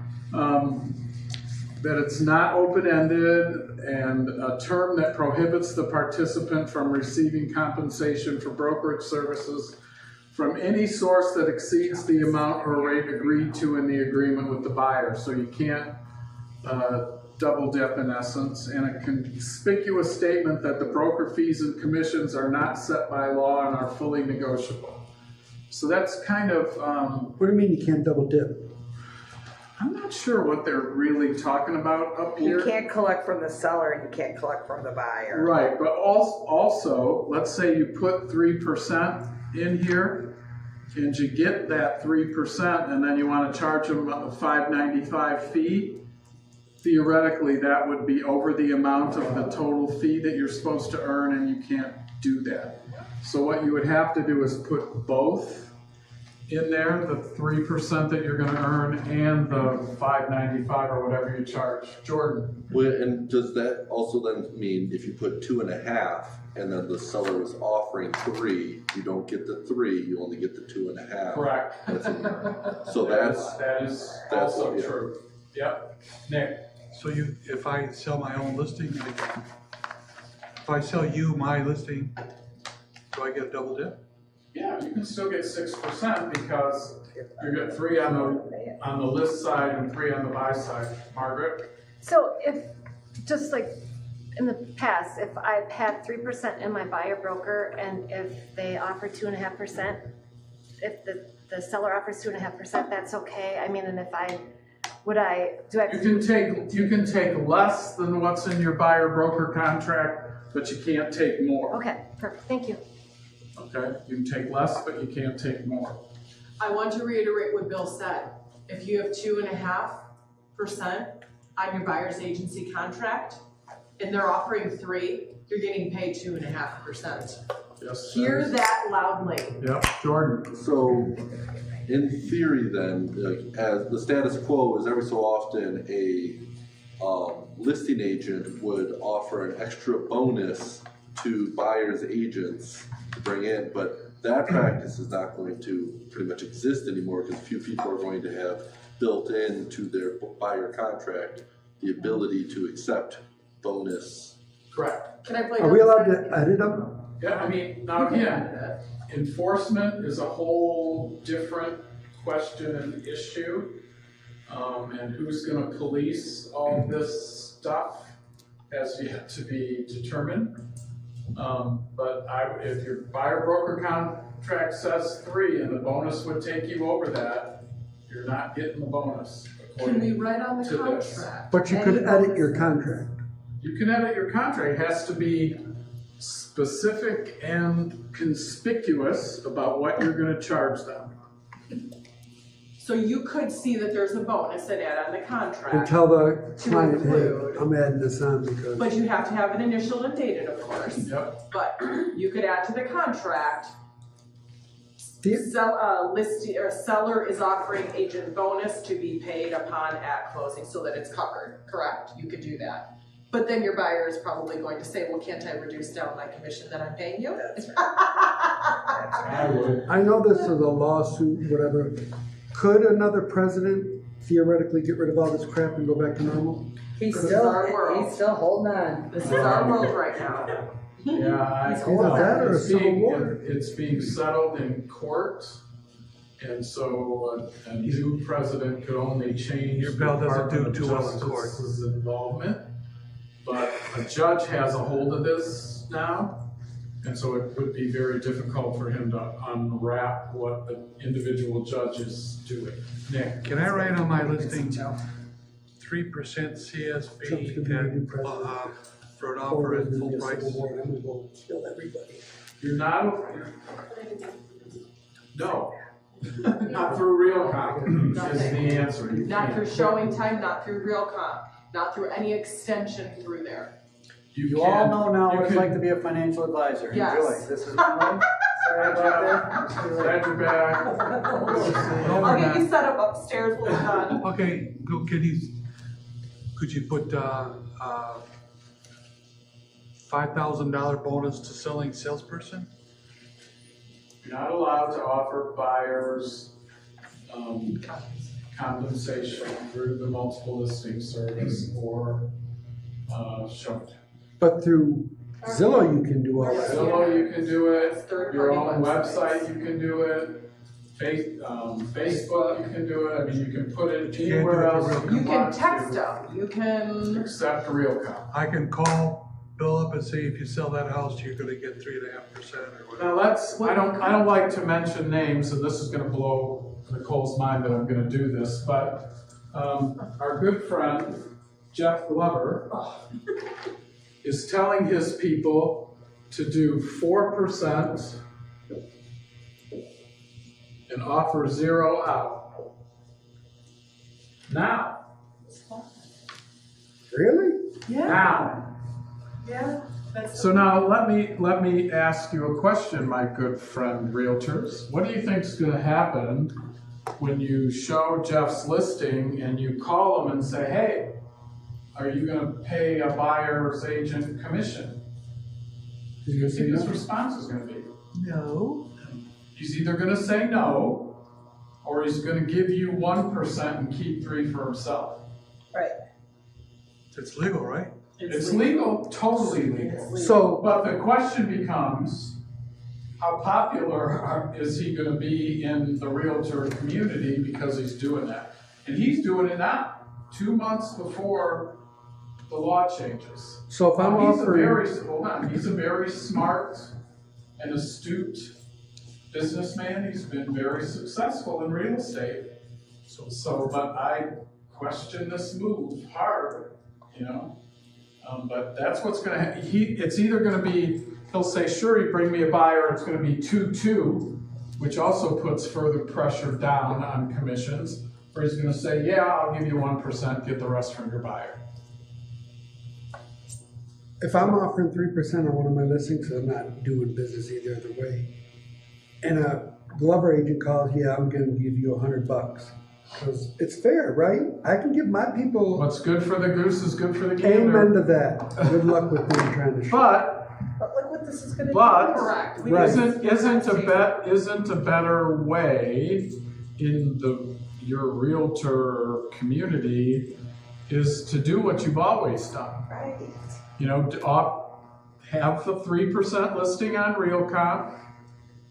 That it's not open-ended and a term that prohibits the participant from receiving compensation for brokerage services from any source that exceeds the amount or rate agreed to in the agreement with the buyer. So you can't double dip in essence, and a conspicuous statement that the broker fees and commissions are not set by law and are fully negotiable. So that's kind of... what do you mean you can't double dip? I'm not sure what they're really talking about up here. You can't collect from the seller and you can't collect from the buyer. Right, but also, let's say you put 3% in here and you get that 3% and then you want to charge them a $5.95 fee. Theoretically, that would be over the amount of the total fee that you're supposed to earn, and you can't do that. So what you would have to do is put both in there, the 3% that you're going to earn and the $5.95 or whatever you charge. Jordan. Well, and does that also then mean if you put 2.5 and then the seller is offering 3, you don't get the 3, you only get the 2.5? Correct. So that is also yeah. true. Yep. Nick. So if I sell my own listing, if I sell you my listing, do I get a double dip? Yeah, you can still get 6% because you get 3 on the list side and 3 on the buy side. Margaret? So if, just like in the past, if I've had 3% in my buyer broker and if they offer 2.5%, if the seller offers 2.5%, that's okay. I mean, and if You can take less than what's in your buyer broker contract, but you can't take more. Okay, perfect, thank you. Okay, you can take less, but you can't take more. I want to reiterate what Bill said. If you have 2.5% on your buyer's agency contract and they're offering 3, you're getting paid 2.5%. Yes. Hear that loudly. Yep, Jordan. So, in theory then, like, as the status quo is every so often a listing agent would offer an extra bonus to buyer's agents to bring in, but that practice is not going to pretty much exist anymore because few people are going to have built into their buyer contract the ability to accept bonus. Correct. Can I play? Are we allowed to edit them? Yeah, I mean, now again, enforcement is a whole different question and issue. And who's going to police all this stuff has yet to be determined. But if your buyer broker contract says 3 and the bonus would take you over that, you're not getting the bonus. Can we write on the to contract? this. But you could edit your contract. You can edit your contract. It has to be specific and conspicuous about what you're gonna charge them. So you could see that there's a bonus and add on the And contract, tell the To client, hey, include. I'm adding this on because. but you have to have it initialed and dated, of course. Yep. But you could add to the contract, The- seller is offering agent bonus to be paid upon at closing so that it's covered, correct? You could do that. But then your buyer is probably going to say, well, can't I reduce down my commission that I'm paying you? I would. I know this is a lawsuit, whatever. Could another president theoretically get rid of all this crap and go back to normal? He's This is still, our world. he's still holding on. This is our world right now. Yeah, It's either that or a civil war. it's being settled in court, and so a new president could only change Your the bill doesn't do Department of too well in court. Justice's involvement. But a judge has a hold of this now, and so it would be very difficult for him to unwrap what the individual judge is doing. Nick? Can I write on my listing 3% CSV for an offer at full price? I'm gonna go kill everybody. You're not, no, not through real comp is the answer. You Not can't. through showing time, not through real comp, not through any extension through there. You all know now what it's can- like to be a financial advisor. Yes. Enjoy. This is one. Sorry about that. Glad you're back. I'll get you set up upstairs when we're done. Okay, could you put $5,000 bonus to selling salesperson? You're not allowed to offer buyers compensation through the multiple listing service or showing. But through Zillow, you can do all that. Zillow, you can do it, Third your party own websites. website, you can do it, Facebook, you can do it, I mean, you can put it can't do it anywhere else for real You can want text to, them, you can, except real comp. I can call Bill up and say, if you sell that house, you're gonna get 3.5% or whatever. Now I don't like to mention names, and this is gonna blow Nicole's mind that I'm gonna do this, but our good friend, Jeff Glover, is telling his people to do 4% and offer 0 out. Now, Really? now. yeah, that's. So now let me ask you a question, my good friend realtors. What do you think is going to happen when you show Jeff's listing and you call him and say, "Hey, are you going to pay a buyer's agent commission?" What do you think his response is going to be? No. He's either going to say no, or he's going to give you 1% and keep 3% for himself. Right. It's legal, right? It's legal, totally legal. So, But the question becomes, how popular is he going to be in the realtor community because he's doing that? And he's doing it now, 2 months before the law changes. so if I'm Now, offering, he's a very smart and astute businessman. He's been very successful in real estate. But I question this move hard, you know. But that's what's going to happen. It's either going to be, he'll say, sure, you bring me a buyer, it's going to be 2-2, which also puts further pressure down on commissions. Or he's going to say, yeah, I'll give you 1%, get the rest from your buyer. if I'm offering 3% on one of my listings, I'm not doing business either other way. And a Glover agent calls, yeah, I'm gonna give you $100. Because it's fair, right? I can give my people What's good for the goose is good for the gander. amen to that. Good luck with them trying to. But But look what this is gonna do. Correct. We Right. isn't a better way in your realtor community is to do what you've always done. Right. You know, have the 3% listing on RealComp.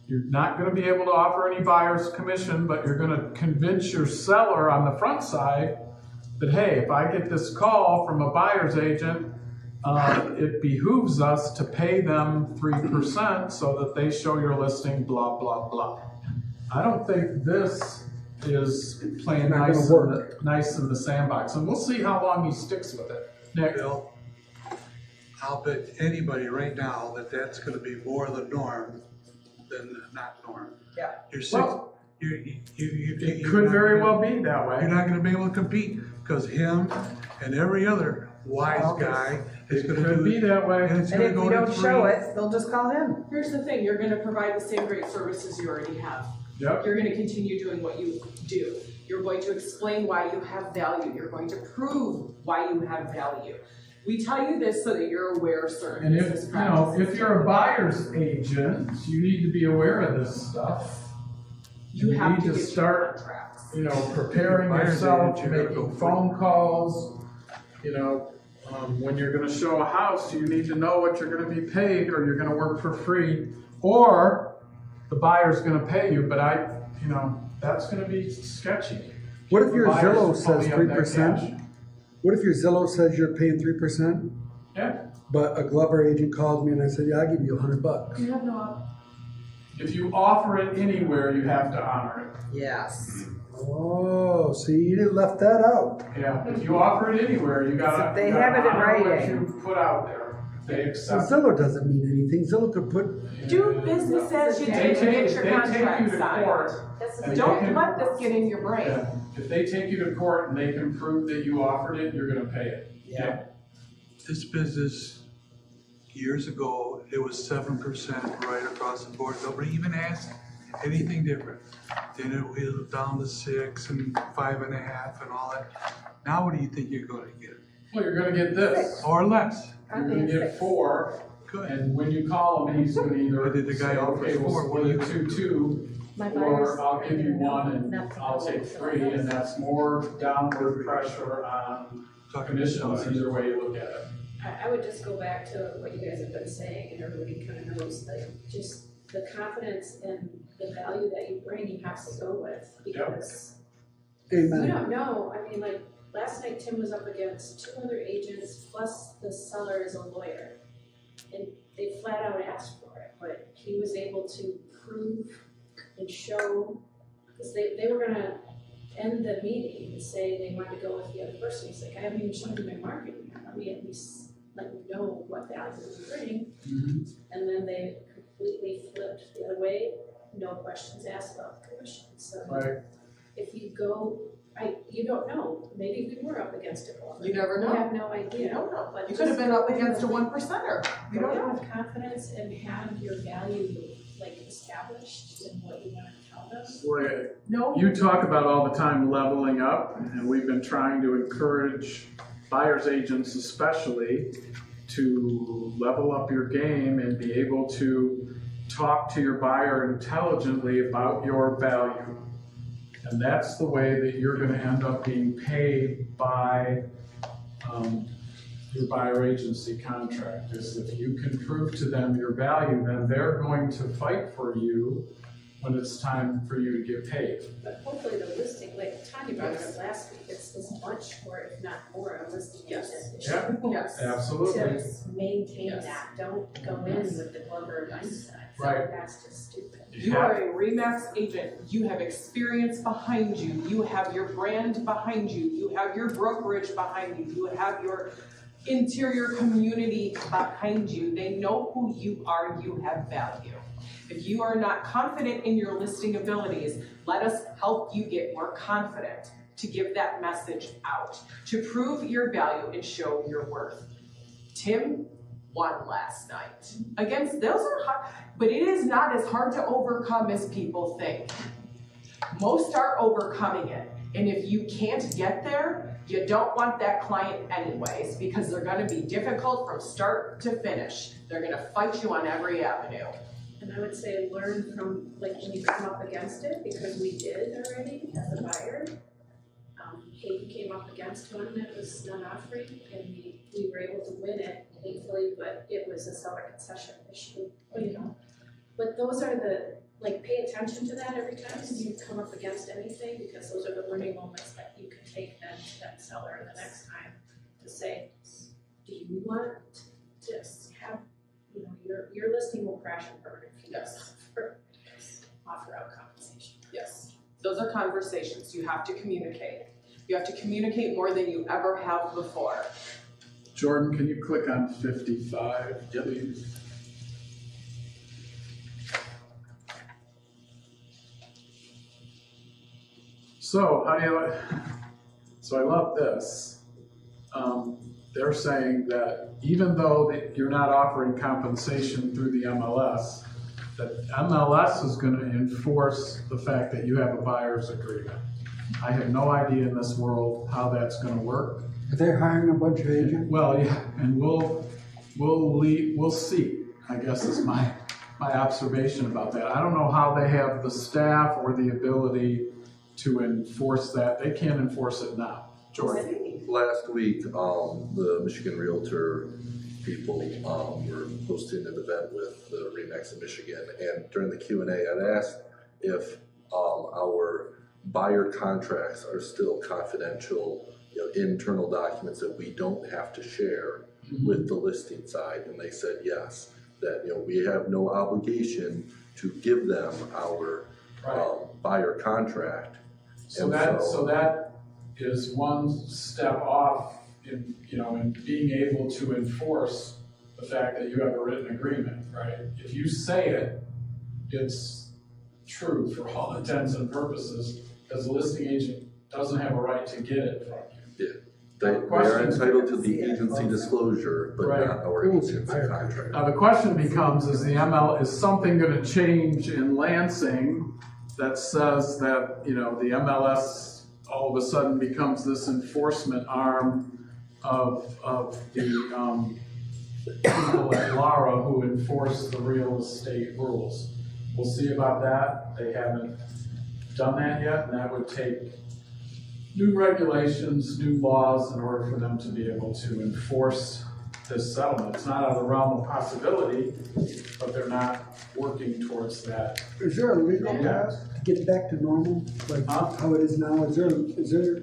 You're not going to be able to offer any buyer's commission, but you're going to convince your seller on the front side that, hey, if I get this call from a buyer's agent, it behooves us to pay them 3% so that they show your listing, blah, blah, blah. I don't think this is playing It's not nice gonna in the sandbox, and we'll see how long he sticks with it. Nick? Bill, I'll bet anybody right now that that's gonna be more the norm than the not norm. Yeah. You're six, Well, you It could very well be that way. You're not gonna be able to compete, because him and every other wise guy is It gonna could do be that way. And it's And gonna if go we to don't show 3. it, they'll just call him. Here's the thing, you're gonna provide the same great services you already have. Yep. You're gonna continue doing what you do. You're going to explain why you have value. You're going to prove why you have value. We tell you this so that you're aware of certain And if, business you know, practices. if you're a buyer's agent, you need to be aware of this stuff. You have need to to get start, contracts. you know, preparing Buyer's yourself, agent, you gotta go making phone calls. You know, when you're gonna show a house, you need to know what you're gonna be paid, or you're gonna work for free, or the buyer's gonna pay you, but that's gonna be sketchy. What if your The buyer's Zillow says pulling up that 3%? cash. What if your Zillow says you're paying 3%, Yeah, but a Glover agent calls me and I said, yeah, I'll give you $100? You have no if you offer it anywhere, you have to honor Yes. Oh, see, you didn't left that out. it. Yeah, if you offer it anywhere, you gotta, If they you gotta have it in honor what writing. you put out there. They So accept. Zillow doesn't mean anything. Zillow could put, Do business as you do They to take, get your they take you contract to signed. court. and they Don't can- let this get in your brain. Yeah, if they take you to court and they can prove that you offered it, you're gonna pay it. Yeah. This business, years ago, it was 7% right across the board. Nobody even asked anything different. Then it was down to 6 and 5.5 and all that. Now what do you think you're gonna get? Well, you're gonna get this. Or less? You're gonna get 4, Good. and when you call him, he's gonna either What did the guy say, offer okay, we'll 4? What split do it you 2-2, My buyers. or I'll give you 1 and Nothing. I'll take 3, and that's more downward pressure on commissions, either way you look at it. I would just go back to what you guys have been saying, and everybody kind of knows, like, just the confidence and the value that you bring, you have to go with, because you amen. don't know, I mean, like, last night Tim was up against 2 other agents, plus the seller is a lawyer, and they flat out asked for it, but he was able to prove and show, because they were gonna end the meeting and say they wanted to go with the other person. He's like, I haven't even shown you my marketing yet. Let me at least let you know what value you bring. And then they completely flipped the other way, no questions asked about commission. So Right. if you go, you don't know, maybe we were up against a Glover. You never know. We have no idea. You don't know. But You could have been up against a one 1%er. You go don't in know. with confidence and have your value like established in what you want to tell them. Boy, No. you talk about all the time leveling up, and we've been trying to encourage buyer's agents especially to level up your game and be able to talk to your buyer intelligently about your value. And that's the way that you're gonna end up being paid by your buyer agency contract, is if you can prove to them your value, then they're going to fight for you when it's time for you to get paid. But hopefully the listing, like Tanya brought it up last week, it's much more, if not more, a listing agent issue. Yeah. Yes. Absolutely. To maintain Yes. that, don't go in with the Glover mindset. So Right. that's just stupid. You are a RE/MAX agent. You have experience behind you. You have your brand behind you. You have your brokerage behind you. You have your interior community behind you. They know who you are. You have value. If you are not confident in your listing abilities, let us help you get more confident to give that message out, to prove your value and show your worth. Tim won last night against, those are hard, but it is not as hard to overcome as people think. Most are overcoming it, and if you can't get there, you don't want that client anyways, because they're gonna be difficult from start to finish. They're gonna fight you on every avenue. And I would say learn from, like, when you come up against it, because we did already as a buyer. Hayden came up against one that was non-offering, and we were able to win it, thankfully, but it was a seller concession issue, you know. But those are the, like, pay attention to that every time you come up against anything, because those are the learning moments that you can take then to that seller the next time to say, do you want to just have, you know, your listing will crash and burn if you Yes. offer out compensation. Yes, those are conversations. You have to communicate. You have to communicate more than you ever have before. Jordan, can you click on 55, please? So how do you, so I love this. They're saying that even though you're not offering compensation through the MLS, that MLS is going to enforce the fact that you have a buyer's agreement. I have no idea in this world how that's going to work. Are they hiring a bunch of agents? Well, yeah, and we'll see, I guess is my observation about that. I don't know how they have the staff or the ability to enforce that. They can't enforce it now. Jordan. Last week, the Michigan Realtor people were hosting an event with the RE/MAX in Michigan, and during the Q&A, I'd asked if our buyer contracts are still confidential, internal documents that we don't have to share with the listing side, and they said yes, that we have no obligation to give them our buyer contract. So that is one step off in being able to enforce the fact that you have a written agreement, right? If you say it, it's true for all intents and purposes, because the listing agent doesn't have a right to get it from you. Yeah, they are entitled to the agency disclosure, but not our agency contract. Now the question becomes, is something going to change in Lansing that says that, the MLS all of a sudden becomes this enforcement arm of the people at Lara who enforce the real estate rules? We'll see about that. They haven't done that yet, and that would take new regulations, new laws in order for them to be able to enforce this settlement. It's not out of the realm of possibility, but they're not working towards that. Is there a legal path to get back to normal, like how it is now? Is there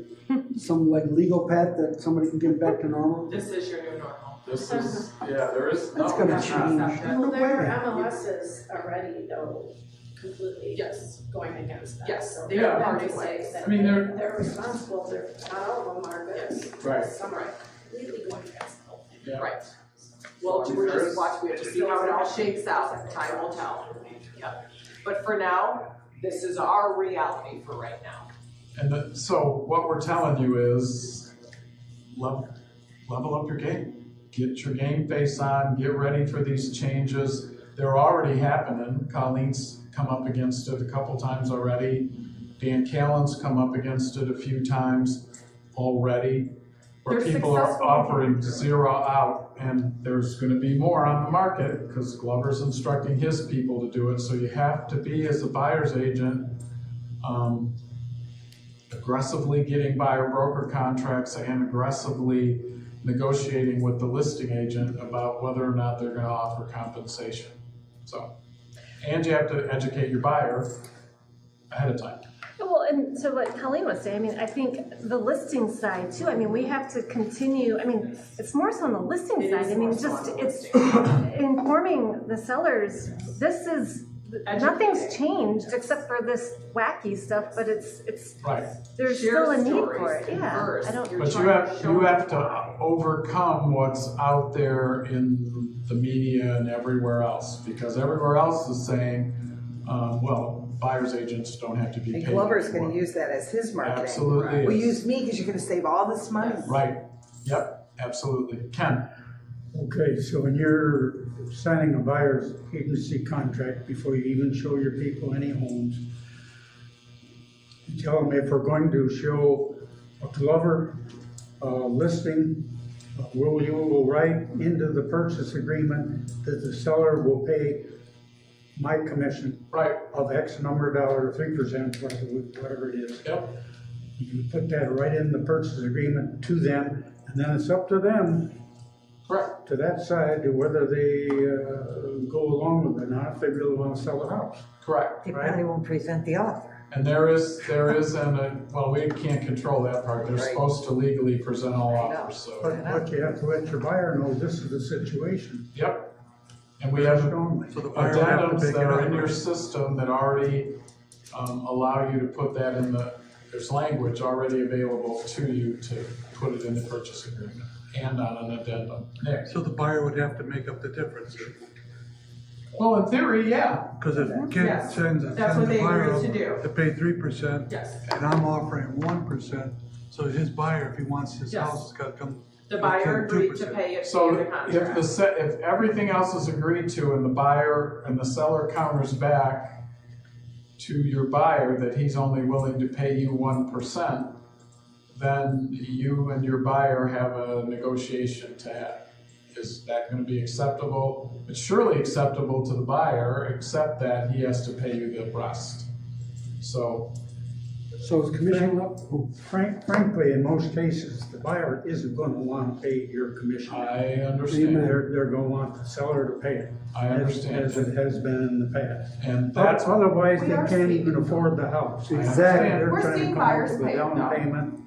some legal path that somebody can get back to normal? This is your new normal. This is, there is. That's gonna change. Well, there are MLSs already, though, completely going against that. Yes, So they they're are party party ways. ways. I mean, They're responsible, not all of them are, but Right. some are completely going against the whole thing. Yeah. Right. Well, we're just watching, we have to see how it all shakes out, time will tell. Yep. But for now, this is our reality for right now. And so what we're telling you is level up your game. Get your game face on, get ready for these changes. They're already happening. Colleen's come up against it a couple times already. Dan Callen's come up against it a few times already, where They're people are successful. offering 0 out, and there's going to be more on the market because Glover's instructing his people to do it. So you have to be, as a buyer's agent, aggressively getting buyer broker contracts and aggressively negotiating with the listing agent about whether or not they're going to offer compensation. So, and you have to educate your buyer ahead of time. Well, and so what Colleen was saying, I think the listing side too, we have to continue, it's more so on the listing It side. is more so Just, on the it's listing. informing the sellers, nothing's changed except for this wacky stuff, but it's Right. there's Share still a need stories, for it, yeah. converse. I don't. You're But trying to show you have people. to overcome what's out there in the media and everywhere else, because everywhere else is saying, buyer's agents don't have to be And paid. Glover's anymore. gonna use that as his marketing. Absolutely Well, is. use me because you're gonna save all this money. Right. Yep. Absolutely. Ken. Okay, so when you're signing a buyer's agency contract, before you even show your people any homes, you tell them if we're going to show a Glover listing, you will write into the purchase agreement that the seller will pay my commission of X number of dollars, 3%, whatever it is. Yep. You can put that right in the purchase agreement to them, and then it's up to them, to that side, to whether they go along with it or not, if they really want to sell the house. Correct. They probably won't present the offer. And there is, we can't control that part. They're supposed to legally present all offers, so. But you have to let your buyer know this is the situation. Yep. And we have So the buyer will have to addendums pick that it are up. in your system that already allow you to put that in there's language already available to you to put it in the purchase agreement. and on an addendum. Nick? So the buyer would have to make up the difference. Well, in theory, yeah. Because if Kent Yes. sends the That's what they buyer agreed up to do. to pay 3%, Yes. and I'm offering 1%, so his buyer, if he wants his Yes. house, has got to come. The buyer with 10%. agreed to pay it So via the if contract. if everything else is agreed to and the buyer and the seller counters back to your buyer that he's only willing to pay you 1%, then you and your buyer have a negotiation to have. Is that gonna be acceptable? It's surely acceptable to the buyer, except that he has to pay you the rest. So, So is commission up? Frankly, in most cases, the buyer isn't gonna wanna pay your commission. I understand. They're gonna want the seller to pay it. I understand. As it has been in the past. And that's, Otherwise, We they are can't seeing- even afford the house. Exactly. They're We're trying to seeing come up buyers with a pay it down now. payment.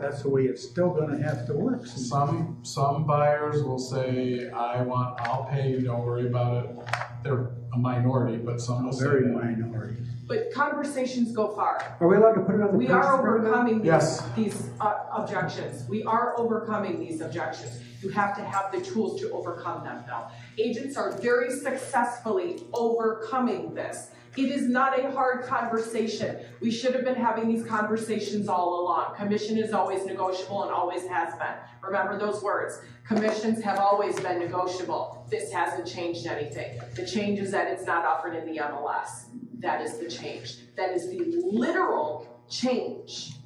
That's the way it's still gonna have to work. some buyers will say, I'll pay you, don't worry about it. They're a minority, but some will say Very that. minority. But conversations go far. Are we allowed to put it on the We purchase are agreement? overcoming Yes. these objections. We are overcoming these objections. You have to have the tools to overcome them now. Agents are very successfully overcoming this. It is not a hard conversation. We should have been having these conversations all along. Commission is always negotiable and always has been. Remember those words. Commissions have always been negotiable. This hasn't changed anything. The change is that it's not offered in the MLS. That is the change. That is the literal change.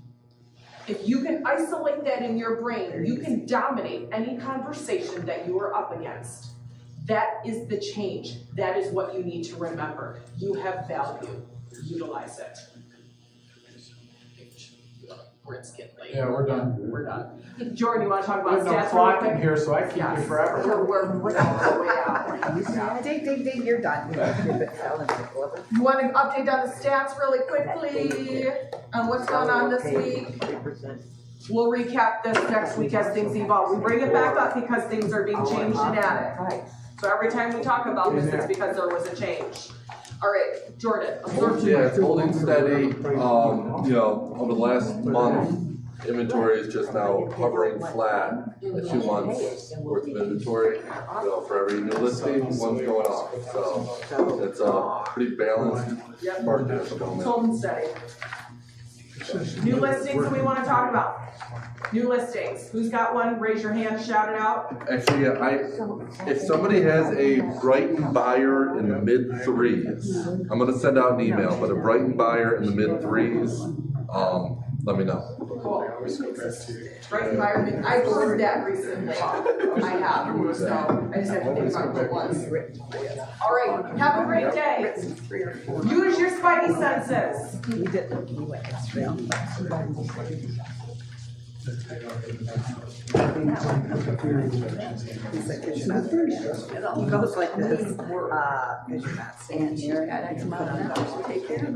If you can isolate that in your brain, you can dominate any conversation that you are up against. That is the change. That is what you need to remember. You have value. Utilize it. It's getting late. Yeah, we're done. We're done. Jordan, you want to talk We about have no stats clock real in quick? here, so I keep you forever. We're all the way out. Ding, you're done. You want an update on the stats really quickly on what's going on this week? We'll recap this next week as things evolve. We bring it back up because things are being changed and added. So every time we talk about this, it's because there was a change. All right, Jordan, absorption. Yeah, it's holding steady. Over the last month, inventory is just now hovering flat at 2 months worth of inventory. For every new listing, one's going off. So it's a pretty balanced market at the moment. Holding steady. New listings that we want to talk about. New listings. Who's got one? Raise your hand, shout it out. Actually, if somebody has a Brighton buyer in the mid-3s, I'm gonna send out an email, but a Brighton buyer in the mid-3s, let me know. Cool. Right environment. I posted that recently. I have. So I just have to think about what it was. All right. Have a great day. Use your spidey senses. It goes like this, because you're not standing here, and I come out and take care of it.